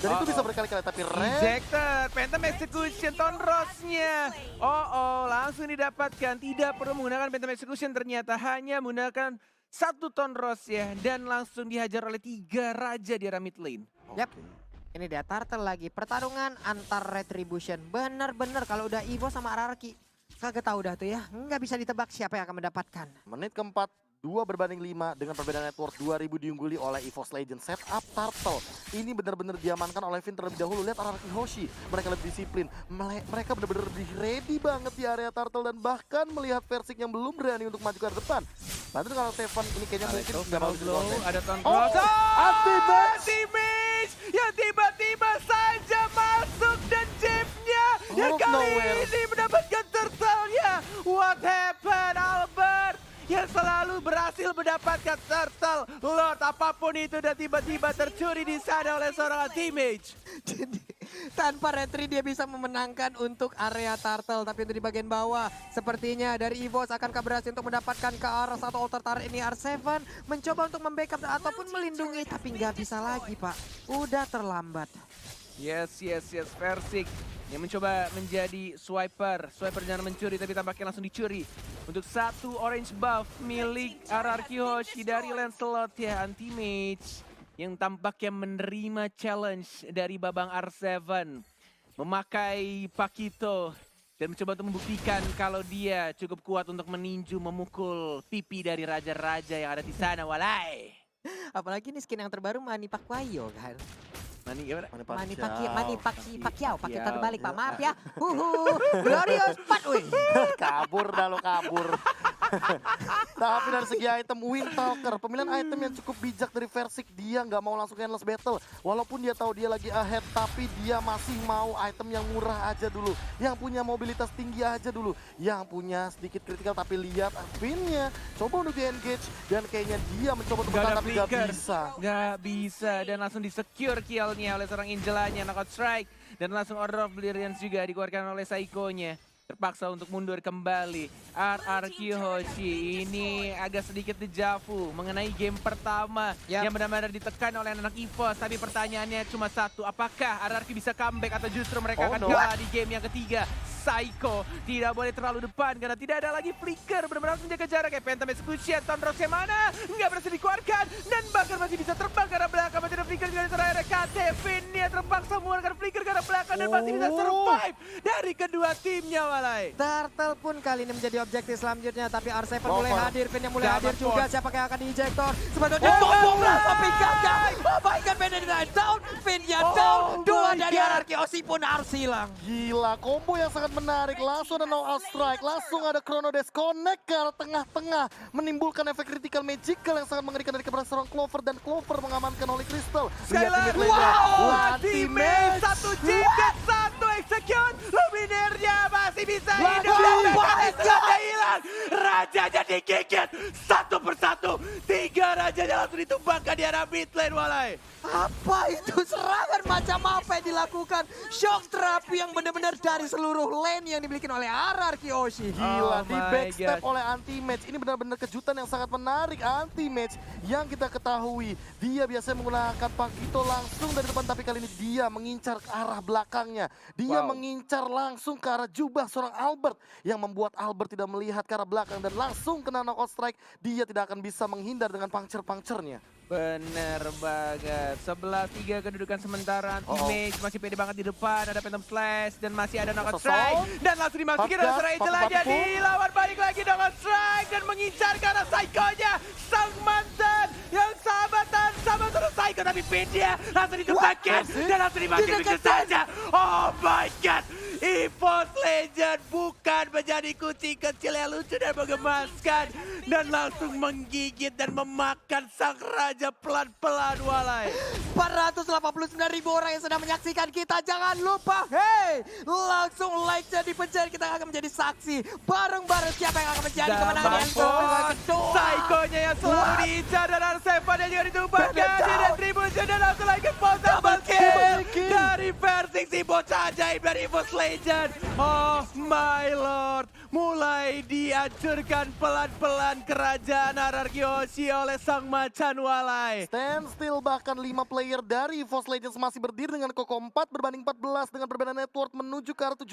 Dan itu bisa berkali-kali, tapi Ejector, Phantom Execution, Tonrosnya. Langsung didapatkan. Tidak perlu menggunakan Phantom Execution ternyata. Hanya menggunakan 1 Tonros ya. Dan langsung dihajar oleh 3 raja di arah mid lane. Yap. Ini dia Turtle lagi. Pertarungan antar Retribution. Bener-bener kalau udah Evo sama RRQ. Kagak tahu dah tuh ya. Nggak bisa ditebak siapa yang akan mendapatkan. menit keempat, 2/5 dengan perbedaan network 2000 diungguli oleh EVOS Legend. Setup Turtle. Ini benar-benar diamankan oleh Finn terlebih dahulu. Lihat RRQ Hoshi. Mereka lebih disiplin. Mereka benar-benar lebih ready banget di area Turtle. Dan bahkan melihat Persik yang belum berani untuk maju ke arah depan. Bantu kalau Seven ini kayaknya mungkin nggak mau Blow, di ada Tonros. Anti-Mage yang tiba-tiba saja masuk dan Jeff-nya yang Out of kali nowhere. ini mendapatkan turtle-nya. What happened, Albert? Yang selalu berhasil mendapatkan turtle. Lord apapun itu dan tiba-tiba tercuri di sana oleh seorang Anti-Mage. Jadi tanpa retri dia bisa memenangkan untuk area Turtle. Tapi untuk di bagian bawah sepertinya dari EVOS akankah berhasil untuk mendapatkan ke arah satu altar turret ini. R7 mencoba untuk membackup ataupun melindungi tapi nggak bisa lagi Pak. Udah terlambat. Yes, Persik yang mencoba menjadi swiper. Swiper jangan mencuri tapi tampaknya langsung dicuri. Untuk 1 orange buff milik RRQ Hoshi dari Lancelot ya, Anti-Mage. Yang tampaknya menerima challenge dari Babang R7. Memakai Pakito dan mencoba untuk membuktikan kalau dia cukup kuat untuk meninju, memukul pipi dari raja-raja yang ada di sana, walai. Apalagi ini skin yang terbaru Manny Pacquiao kan. Mani gimana? Manny Pacquiao pakai Pacquiao. terbalik Pak. Maaf ya. Glorious Pat wih. Kabur dah lo, kabur. Tapi dari segi item, Windtalker, pemilihan item yang cukup bijak dari Versik. Dia nggak mau langsung ke endless battle. Walaupun dia tahu dia lagi ahead, tapi dia masih mau item yang murah aja dulu. Yang punya mobilitas tinggi aja dulu. Yang punya sedikit kritikal, tapi lihat pinnya. Coba untuk di-engage, dan kayaknya dia mencoba untuk bertahan, tapi nggak bisa. Nggak bisa, dan langsung di-secure kill-nya oleh seorang Angelanya, knockout strike. Dan langsung Order of Brilliance juga dikeluarkan oleh Saiko-nya. Terpaksa untuk mundur kembali. RRQ Hoshi ini agak sedikit dejavu mengenai game pertama yang benar-benar ditekan oleh anak EVOS. Tapi pertanyaannya cuma satu, apakah RRQ bisa comeback atau justru mereka akan kalah di game yang ketiga? Saiko tidak boleh terlalu depan karena tidak ada lagi flicker, benar-benar harus menjaga jarak. Kayak Phantom Execution, Thunderous yang mana? Nggak berhasil dikeluarkan dan bahkan masih bisa terbang karena belakang, masih ada flicker dari terakhir RKT. Finnya terpaksa mengeluarkan flicker karena belakang dan masih bisa survive dari kedua timnya, Walai. Turtle pun kali ini menjadi objektif selanjutnya, tapi R7 mulai hadir, Fin yang mulai hadir juga. Siapa yang akan diinjektor? Sebetulnya combo tapi gagal. Oh my god, Benedict down, Fin-nya down. Dua dari RRQ Hoshi pun harus hilang. Gila, combo yang sangat menarik. Langsung ada no out strike, langsung ada chrono disconnect ke arah tengah-tengah, menimbulkan efek critical magical yang sangat mengerikan dari keberhasilan seorang Clover, dan Clover mengamankan Holy Crystal. Skylar, wow, teammate, satu jigit, satu execute, Luminernya masih bisa hidup, dan hilang. Rajanya digigit satu persatu, 3 rajanya langsung ditumbangkan di arah mid lane, Walai. Apa itu serangan macam apa yang dilakukan? Shock terapi yang benar-benar dari seluruh lane yang dimiliki oleh RRQ Hoshi. Gila, Oh di my backstep God. oleh Anti-Match. Ini benar-benar kejutan yang sangat menarik. Anti-Match yang kita ketahui, dia biasanya menggunakan Pagito langsung dari depan, tapi kali ini dia mengincar ke arah belakangnya. Dia mengincar langsung ke arah jubah seorang Albert, yang membuat Albert tidak melihat ke arah belakang dan langsung kena knockout strike. Dia tidak akan bisa menghindar dengan puncture-puncturenya. Bener banget. 11-3 kedudukan sementara. Anti-Mage masih pede banget di depan. Ada Phantom Slash dan masih ada knockout strike. Dan langsung dimasukin oleh seorang Angel aja. Dilawan balik lagi knockout strike dan mengincar ke arah Saiko-nya. Sang mantan yang sahabatan sama terus Saiko, tapi pinnya langsung ditumbangkan dan langsung dimakin begitu saja. Oh my god. EVOS Legend bukan menjadi kucing kecil yang lucu dan menggemaskan, dan langsung menggigit dan memakan sang raja pelan-pelan, Walai. 489.000 orang yang sedang menyaksikan kita. Jangan lupa, hey, langsung like-nya dipencet. Kita akan menjadi saksi bareng-bareng siapa yang akan menjadi kemenangan yang kedua. Saiko-nya yang selalu diincar dan R7-nya juga ditumbangkan di retribution dan langsung lagi double kill dari versi si bocah ajaib dari EVOS Legend. Oh my lord, mulai dihancurkan pelan-pelan kerajaan RRQ Hoshi oleh sang macan, Walai. Stand still, bahkan 5 player dari EVOS Legends masih berdiri dengan koko 4 berbanding 14 dengan perbedaan network menuju ke arah 7.000.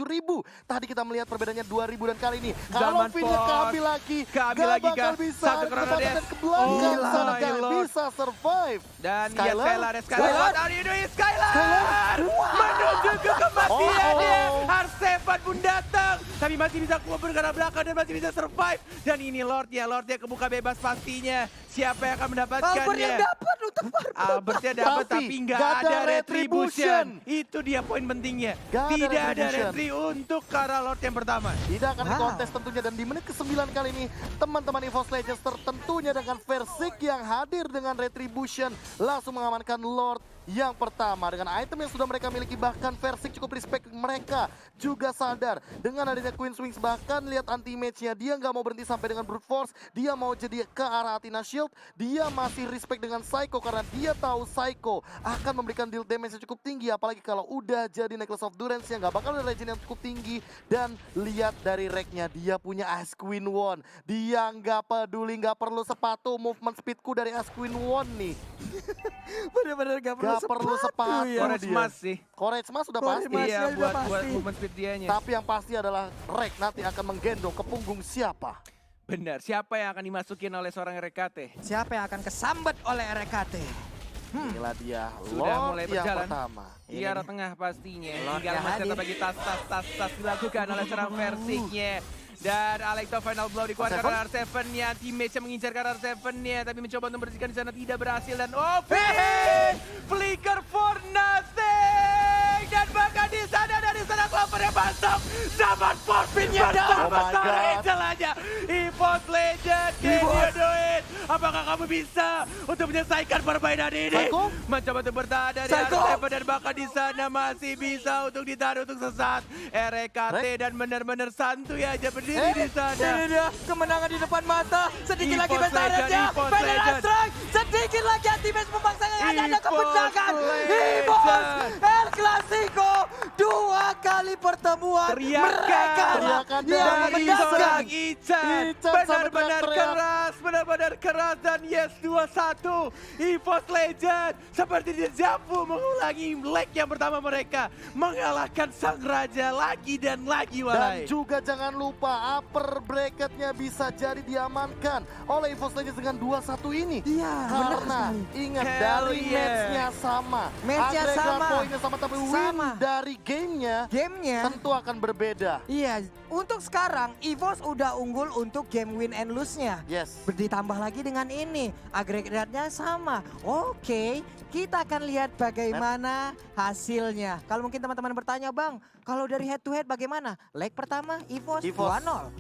Tadi kita melihat perbedaannya 2.000, dan kali ini kalau Finnya keambil lagi, gak bakal bisa. Satu kronodes. Ke belakang, sana my gak lord. bisa survive. Dan Skylar. Skylar, what are you doing, Skylar? Menuju ke kematiannya. R7 pun datang, tapi masih bisa keluar ke arah belakang dan masih bisa survive. Dan ini Lordnya kebuka bebas pastinya. Siapa yang akan mendapatkannya? Albert yang dapat untuk Albertnya dapat, tapi nggak ada retribution. Itu dia poin pentingnya. Gak ada Tidak ada retribution. retri untuk Kara Lord yang pertama. Tidak akan dikontes tentunya, dan di menit ke-9 kali ini teman-teman EVOS Legends tertentunya dengan Versik yang hadir dengan Retribution langsung mengamankan Lord yang pertama dengan item yang sudah mereka miliki. Bahkan Versik cukup respect, mereka juga sadar dengan adanya Queen's Wings. Bahkan lihat anti-match-nya, dia nggak mau berhenti sampai dengan Brute Force, dia mau jadi ke arah Athena Shield. Dia masih respect dengan Saiko karena dia tahu Saiko akan memberikan deal damage yang cukup tinggi, apalagi kalau udah jadi Necklace of Durance yang nggak bakal ada legend yang cukup tinggi. Dan lihat dari rack-nya, dia punya Ice Queen One. Dia nggak peduli, nggak perlu sepatu, movement speedku dari Ice Queen One nih. bener-bener gak perlu sepatu ya. Courage Smash sih. Courage Smash sudah Courage pasti. Smash. Iya, Masnya udah buat pasti. movement speed dianya. Tapi yang pasti adalah rack nanti akan menggendong ke punggung siapa. Benar, siapa yang akan dimasukin oleh seorang RKT? Siapa yang akan kesambet oleh RKT? Inilah dia Sudah Lord mulai yang berjalan. pertama. Di arah tengah pastinya. Lord Tinggal yang masih hadir. bagi tas dilakukan oleh seorang Versiknya. Dan Alekto final blow dikeluarkan oleh R7-nya. Teammates-nya mengincar ke R7-nya, tapi mencoba untuk membersihkan di sana tidak berhasil. Dan flicker for nothing. Dan bahkan di sana dari sana Clover yang masuk. Zaman forfeit-nya Oh bersama my Star God. Angel aja. EVOS Legend, can you do it? Apakah kamu bisa untuk menyelesaikan permainan ini? Psycho? Mencoba untuk bertahan dari Psycho? R7 dan bahkan di sana masih bisa untuk ditahan untuk sesat. RKT dan benar-benar santuy aja berdiri di sana. Ini dia kemenangan di depan mata. Sedikit lagi EVOS besarnya. Legend, EVOS Veteran Legend. Strike. Sedikit lagi anti-base memaksakan ada EVOS kemenangan. Legend. EVOS El Clasico. 2 kali pertemuan mereka Teriakan yang dari memenangkan. seorang Ican. Ican sampai Benar-benar teriak-teriak. keras, benar-benar keras dan yes 2-1. EVOS Legend seperti Dejavu mengulangi leg yang pertama mereka. Mengalahkan sang raja lagi dan lagi Dan walai. juga jangan lupa upper bracketnya bisa jadi diamankan oleh EVOS Legends dengan 2-1 ini. Iya, benar Karena sekali. ingat Hell dari yeah. matchnya sama. Matchnya Agregat sama. poinnya sama tapi win Sama. dari gamenya Gamenya. tentu akan berbeda. Iya, untuk sekarang EVOS udah unggul untuk game win and lose-nya. Yes. Ditambah lagi dengan ini, agregatnya sama. Oke, kita akan lihat bagaimana hasilnya. Kalau mungkin teman-teman bertanya, Bang, kalau dari head to head bagaimana? Leg pertama EVOS EVOS 2-0.